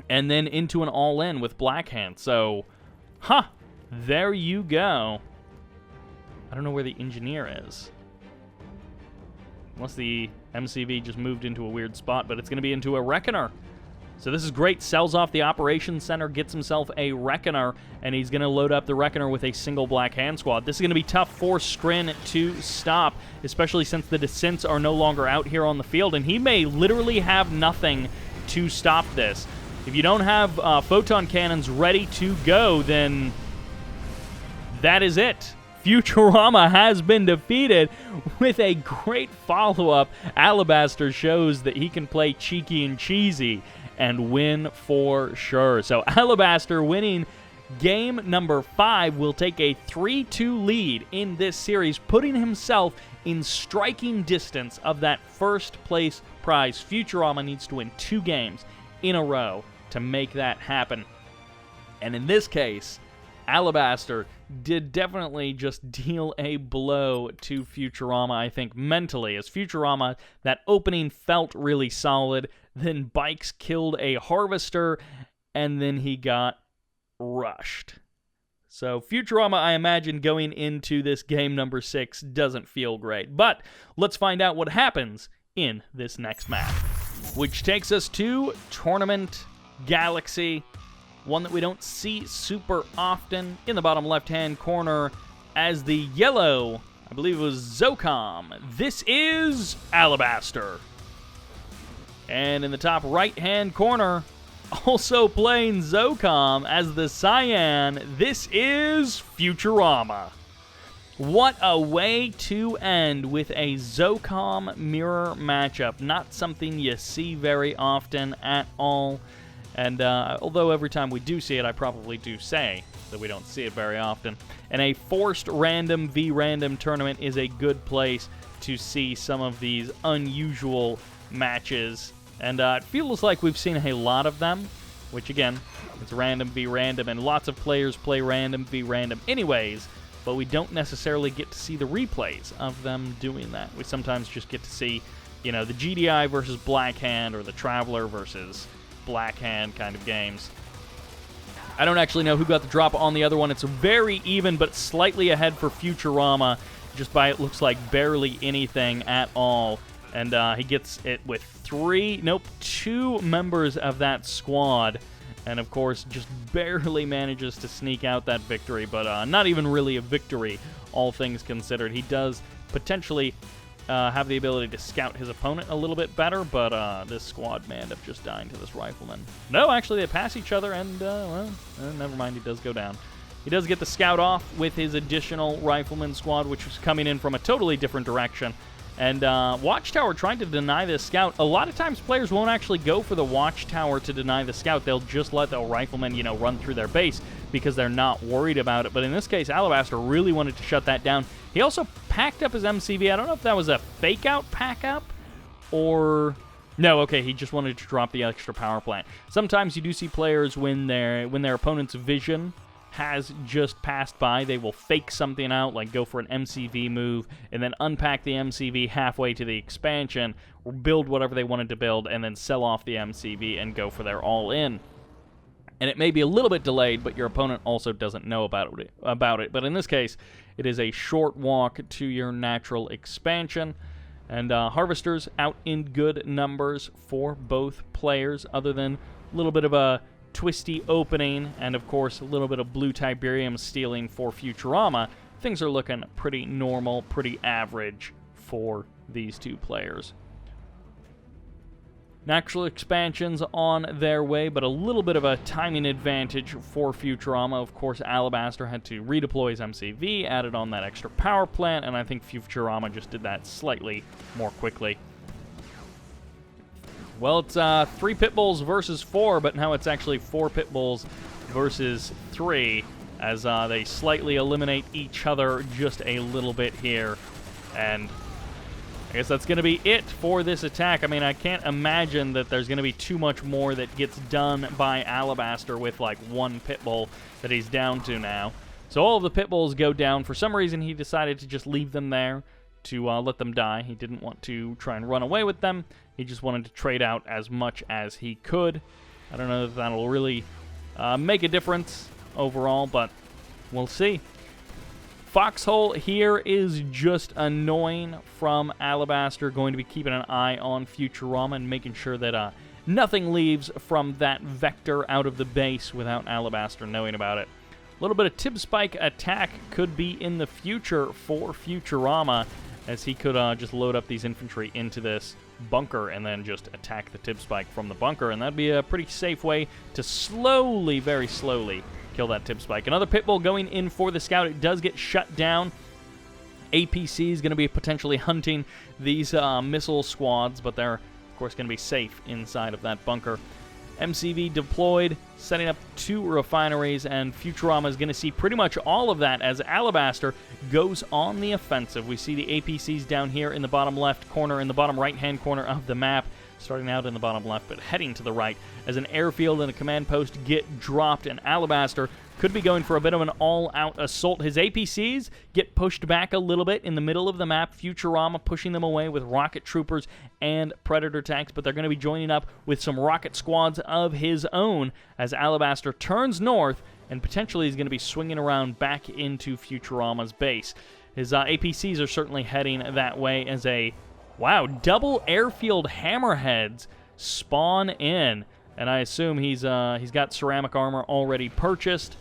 And then into an all-in with Black Hand. So, there you go. I don't know where the engineer is. Unless the MCV just moved into a weird spot, but it's going to be into a Reckoner. So this is great. Sells off the Operations Center, gets himself a Reckoner, and he's going to load up the Reckoner with a single Black Hand squad. This is going to be tough for Skrin to stop, especially since the Descents are no longer out here on the field, and he may literally have nothing to stop this. If you don't have photon cannons ready to go, then that is it. Futurama has been defeated with a great follow-up. Alibaster shows that he can play cheeky and cheesy and win for sure. So Alibaster winning game number 5 will take a 3-2 lead in this series, putting himself in striking distance of that first place prize. Futurama needs to win 2 games in a row to make that happen. And in this case, Alibaster did definitely just deal a blow to Futurama, I think, mentally. As Futurama, that opening felt really solid, then Bikes killed a Harvester, and then he got rushed. So Futurama, I imagine, going into this game number 6 doesn't feel great. But let's find out what happens in this next map, which takes us to Tournament Galaxy, one that we don't see super often. In the bottom left-hand corner, as the yellow, I believe it was Zocom, this is Alibaster. And in the top right-hand corner, also playing Zocom as the cyan, this is Futurama. What a way to end with a Zocom mirror matchup. Not something you see very often at all. And although every time we do see it, I probably do say that we don't see it very often. And a forced random v random tournament is a good place to see some of these unusual matches. And it feels like we've seen a lot of them, which again, it's random v random, and lots of players play random v random anyways, but we don't necessarily get to see the replays of them doing that. We sometimes just get to see, the GDI versus Blackhand or the Traveler versus Blackhand kind of games. I don't actually know who got the drop on the other one. It's very even, but slightly ahead for Futurama, just by it looks like barely anything at all. And he gets it with 2 members of that squad. And, of course, just barely manages to sneak out that victory. But not even really a victory, all things considered. He does potentially have the ability to scout his opponent a little bit better. But this squad may end up just dying to this rifleman. No, actually, they pass each other. And, never mind. He does go down. He does get the scout off with his additional rifleman squad, which was coming in from a totally different direction. And Watchtower trying to deny this scout. A lot of times players won't actually go for the Watchtower to deny the scout. They'll just let the riflemen, run through their base because they're not worried about it. But in this case, Alibaster really wanted to shut that down. He also packed up his MCV. I don't know if that was a fake-out pack-up or... No, okay, he just wanted to drop the extra power plant. Sometimes you do see players when their opponent's vision has just passed by, they will fake something out, like go for an MCV move, and then unpack the MCV halfway to the expansion, or build whatever they wanted to build, and then sell off the MCV and go for their all-in. And it may be a little bit delayed, but your opponent also doesn't know about it. But in this case, it is a short walk to your natural expansion. And Harvesters out in good numbers for both players, other than a little bit of a twisty opening, and of course a little bit of blue Tiberium stealing for Futurama. Things are looking pretty normal, pretty average for these two players. Natural expansions on their way, but a little bit of a timing advantage for Futurama. Of course, Alibaster had to redeploy his MCV, added on that extra power plant, and I think Futurama just did that slightly more quickly. Well, it's 3 pit bulls versus 4, but now it's actually 4 pit bulls versus 3, as they slightly eliminate each other just a little bit here. And I guess that's going to be it for this attack. I mean, I can't imagine that there's going to be too much more that gets done by Alibaster with, like, 1 pit bull that he's down to now. So all of the pit bulls go down. For some reason, he decided to just leave them there to let them die. He didn't want to try and run away with them. He just wanted to trade out as much as he could. I don't know if that'll really make a difference overall, but we'll see. Foxhole here is just annoying from Alibaster, going to be keeping an eye on Futurama and making sure that nothing leaves from that vector out of the base without Alibaster knowing about it. A little bit of Tib Spike attack could be in the future for Futurama, as he could just load up these infantry into this bunker and then just attack the Tib Spike from the bunker, and that'd be a pretty safe way to slowly, very slowly, kill that Tib Spike. Another pit bull going in for the scout. It does get shut down. APC is going to be potentially hunting these missile squads, but they're, of course, going to be safe inside of that bunker. MCV deployed, setting up 2 refineries, and Futurama is going to see pretty much all of that as Alibaster goes on the offensive. We see the APCs down here in the bottom left corner, in the bottom right-hand corner of the map, starting out in the bottom left, but heading to the right as an airfield and a command post get dropped, and Alibaster could be going for a bit of an all-out assault. His APCs get pushed back a little bit in the middle of the map, Futurama pushing them away with rocket troopers and predator tanks, but they're going to be joining up with some rocket squads of his own as Alibaster turns north and potentially is going to be swinging around back into Futurama's base. His APCs are certainly heading that way as a, wow, double airfield hammerheads spawn in. And I assume he's got ceramic armor already purchased.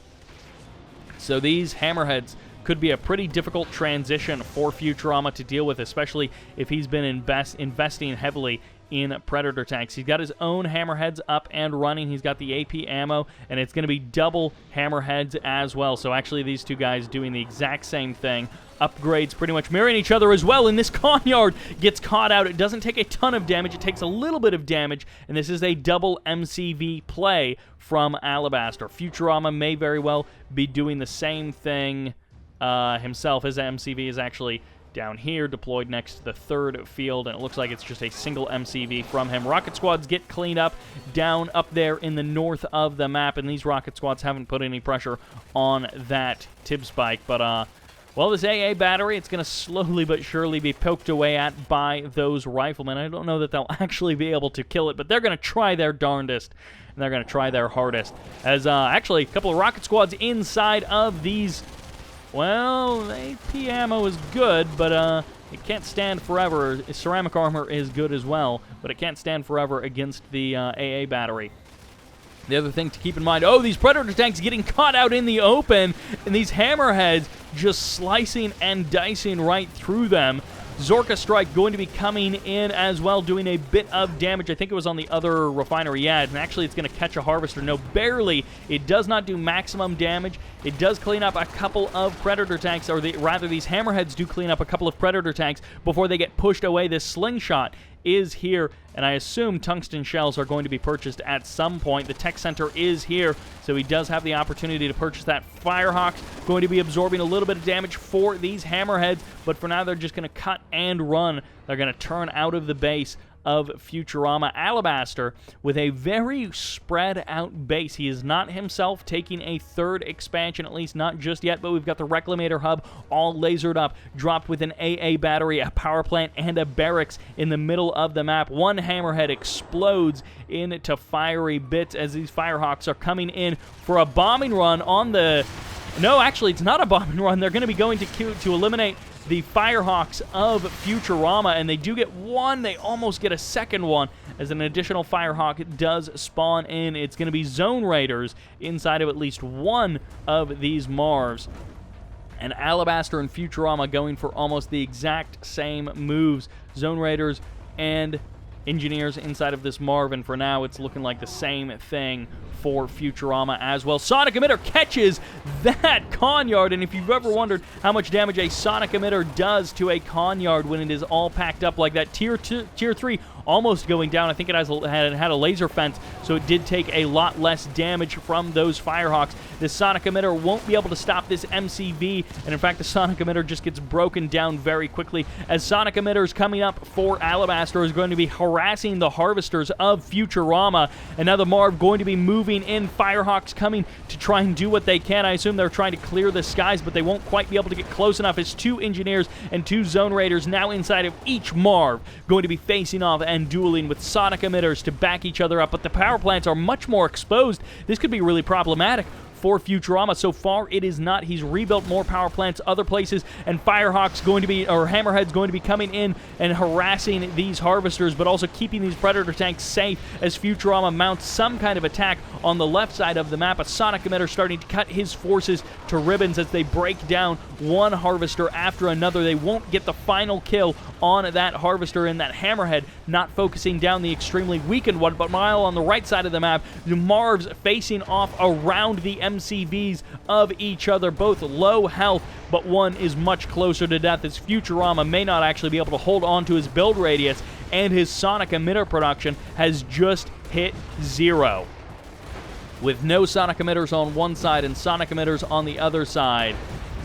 So these hammerheads could be a pretty difficult transition for Futurama to deal with, especially if he's been investing heavily in predator tanks. He's got his own hammerheads up and running. He's got the AP ammo, and it's going to be double hammerheads as well. So actually these two guys doing the exact same thing. Upgrades pretty much mirroring each other as well, and this Conyard gets caught out. It doesn't take a ton of damage. It takes a little bit of damage, and this is a double MCV play from Alibaster. Futurama may very well be doing the same thing himself. His MCV is actually down here, deployed next to the third field, and it looks like it's just a single MCV from him. Rocket squads get cleaned up down up there in the north of the map, and these rocket squads haven't put any pressure on that tib spike, but well, this AA battery, it's going to slowly but surely be poked away at by those riflemen. I don't know that they'll actually be able to kill it, but they're going to try their darndest, and they're going to try their hardest. As actually, a couple of rocket squads inside of these. Well, AP ammo is good, but it can't stand forever. Ceramic armor is good as well, but it can't stand forever against the AA battery. The other thing to keep in mind, these predator tanks getting caught out in the open, and these hammerheads just slicing and dicing right through them. Zorka Strike going to be coming in as well, doing a bit of damage. I think it was on the other refinery. Yeah, and actually it's going to catch a harvester. No, barely. It does not do maximum damage. It does clean up a couple of predator tanks, or rather these hammerheads do clean up a couple of predator tanks before they get pushed away. This slingshot is here, and I assume tungsten shells are going to be purchased at some point. The tech center is here, so he does have the opportunity to purchase that. Firehawk's going to be absorbing a little bit of damage for these hammerheads, but for now they're just going to cut and run. They're going to turn out of the base of Futurama. Alibaster with a very spread out base. He is not himself taking a third expansion, at least not just yet, but we've got the Reclamator hub all lasered up, dropped with an AA battery, a power plant, and a barracks in the middle of the map. One hammerhead explodes into fiery bits as these Firehawks are coming in for a bombing run on the... No, actually, it's not a bombing run. They're going to be going to eliminate the Firehawks of Futurama, and they do get one. They almost get a second one as an additional Firehawk does spawn in. It's going to be Zone Raiders inside of at least one of these Marvs. And Alibaster and Futurama going for almost the exact same moves. Zone Raiders and Engineers inside of this Marv, and for now it's looking like the same thing for Futurama as well. Sonic Emitter catches that Conyard, and if you've ever wondered how much damage a Sonic Emitter does to a Conyard when it is all packed up like that, Tier 3 almost going down. I think it had a laser fence, so it did take a lot less damage from those Firehawks. The Sonic Emitter won't be able to stop this MCV, and in fact the Sonic Emitter just gets broken down very quickly as Sonic Emitters coming up for Alibaster is going to be harassing the Harvesters of Futurama, and now the Marv going to be moving in. Firehawks coming to try and do what they can. I assume they're trying to clear the skies, but they won't quite be able to get close enough as two Engineers and two Zone Raiders now inside of each Marv going to be facing off and dueling with Sonic Emitters to back each other up, but the power plants are much more exposed. This could be really problematic for Futurama. So far, it is not. He's rebuilt more power plants other places, and Firehawk's going to be, or Hammerhead's going to be coming in and harassing these Harvesters, but also keeping these Predator tanks safe as Futurama mounts some kind of attack on the left side of the map. A Sonic Emitter starting to cut his forces to ribbons as they break down one Harvester after another. They won't get the final kill on that Harvester, and that Hammerhead not focusing down the extremely weakened one, but while on the right side of the map, the Marvs facing off around the MCVs of each other, both low health, but one is much closer to death as Futurama may not actually be able to hold on to his build radius, and his Sonic Emitter production has just hit 0. With no Sonic Emitters on one side and Sonic Emitters on the other side,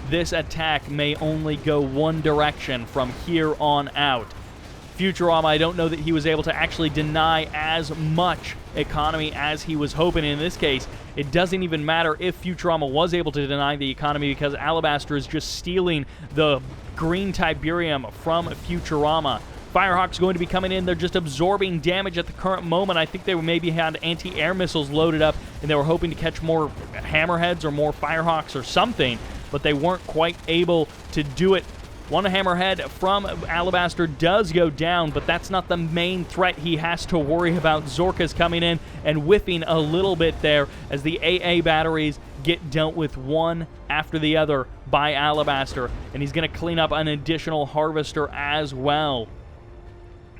this attack may only go one direction from here on out. Futurama, I don't know that he was able to actually deny as much economy as he was hoping. In this case, it doesn't even matter if Futurama was able to deny the economy because Alibaster is just stealing the green Tiberium from Futurama. Firehawk's going to be coming in. They're just absorbing damage at the current moment. I think they maybe had anti-air missiles loaded up, and they were hoping to catch more Hammerheads or more Firehawks or something, but they weren't quite able to do it. One Hammerhead from Alibaster does go down, but that's not the main threat he has to worry about. Zorka's coming in and whiffing a little bit there as the AA batteries get dealt with one after the other by Alibaster, and he's going to clean up an additional Harvester as well.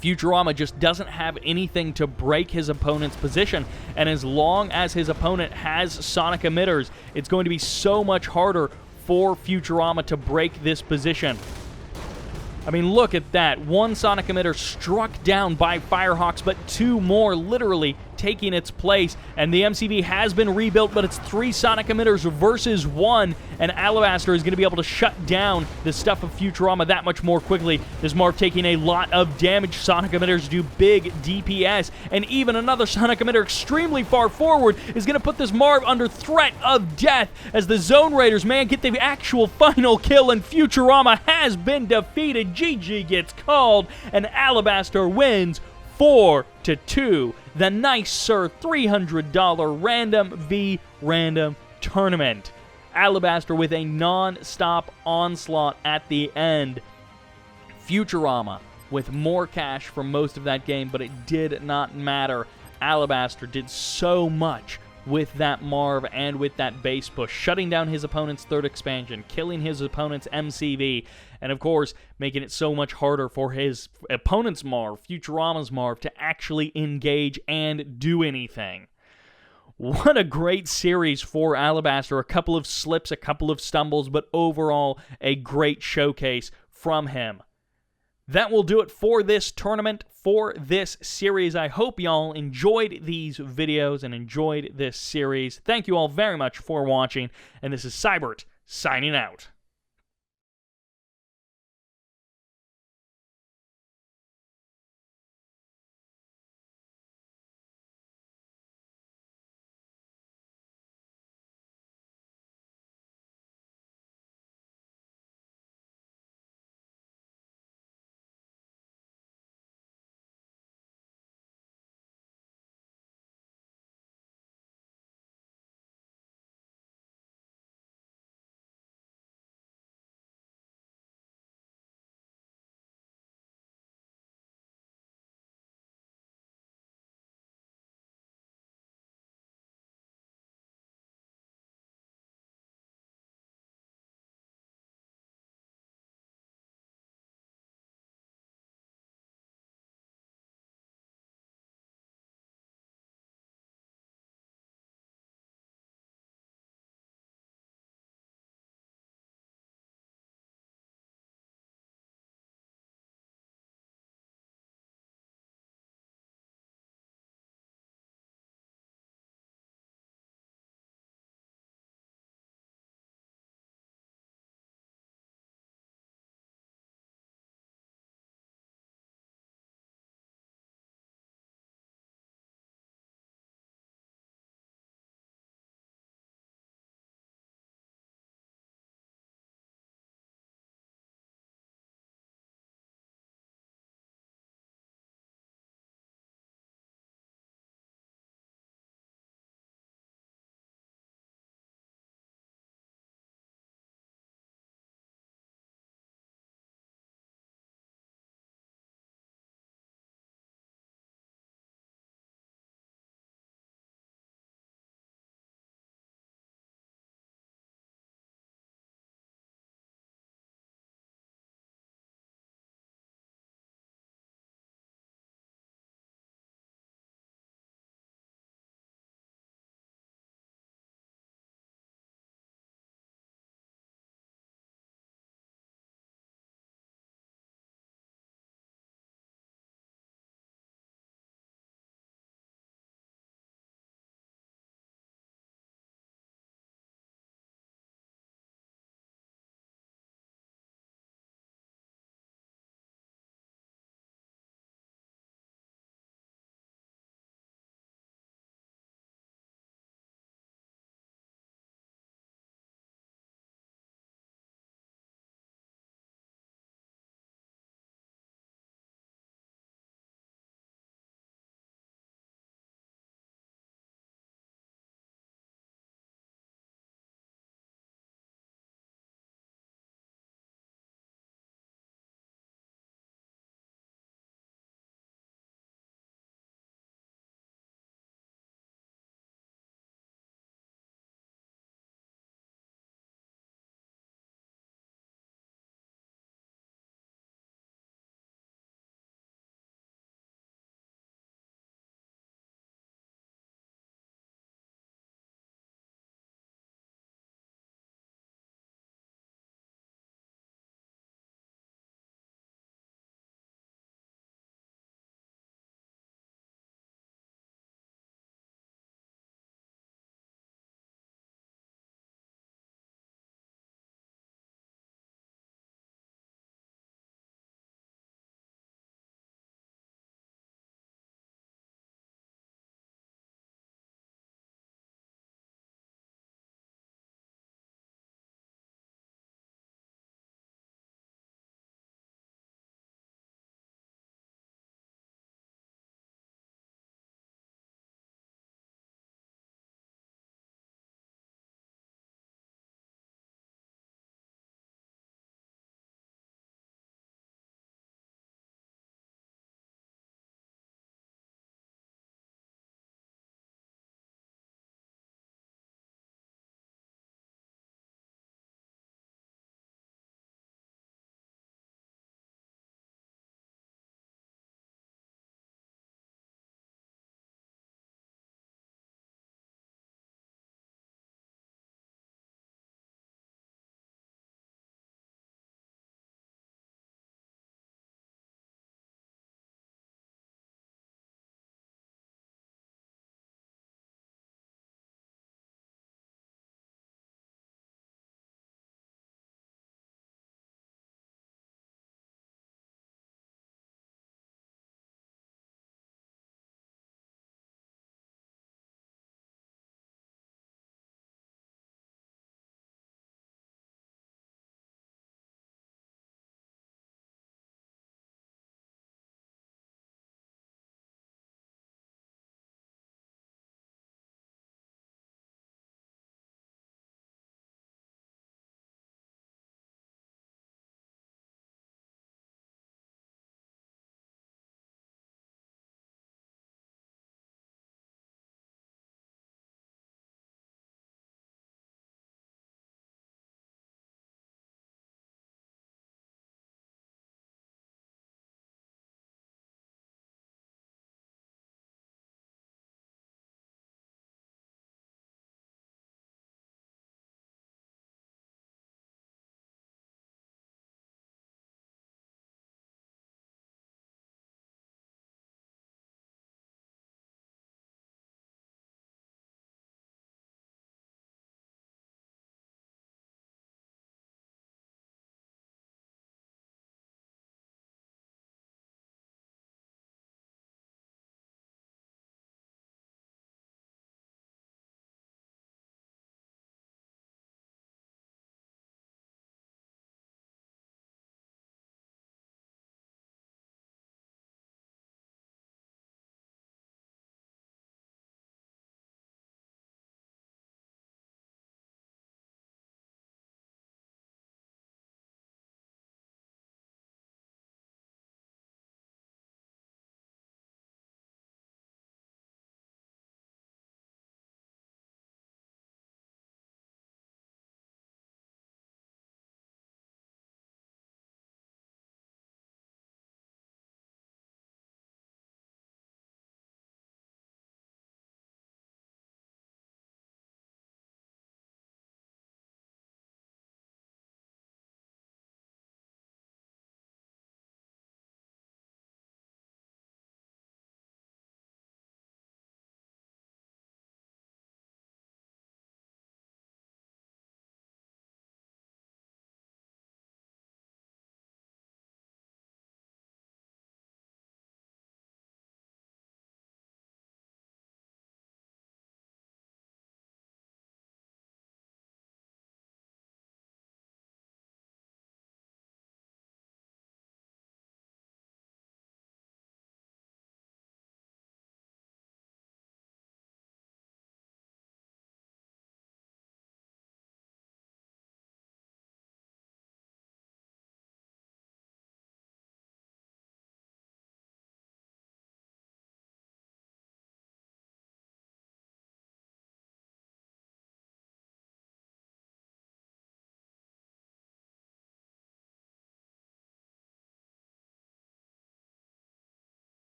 Futurama just doesn't have anything to break his opponent's position, and as long as his opponent has sonic emitters, it's going to be so much harder for Futurama to break this position. I mean, look at that. One sonic emitter struck down by Firehawks, but two more literally taking its place. And the MCV has been rebuilt, but it's 3 sonic emitters versus 1. And Alibaster is going to be able to shut down the stuff of Futurama that much more quickly. This Marv taking a lot of damage. Sonic emitters do big DPS. And even another sonic emitter extremely far forward is going to put this Marv under threat of death as the Zone Raiders, man, get the actual final kill. And Futurama has been defeated. GG gets called, and Alibaster wins 4-2 the Nicesir $300 Random v Random tournament. Alibaster with a non-stop onslaught at the end. Futurama with more cash for most of that game, but it did not matter. Alibaster did so much with that Marv and with that base push, shutting down his opponent's third expansion, killing his opponent's MCV, and of course, making it so much harder for his opponent's Marv, Futurama's Marv, to actually engage and do anything. What a great series for Alibaster. A couple of slips, a couple of stumbles, but overall, a great showcase from him. That will do it for this tournament, for this series. I hope y'all enjoyed these videos and enjoyed this series. Thank you all very much for watching, and this is Sybert signing out.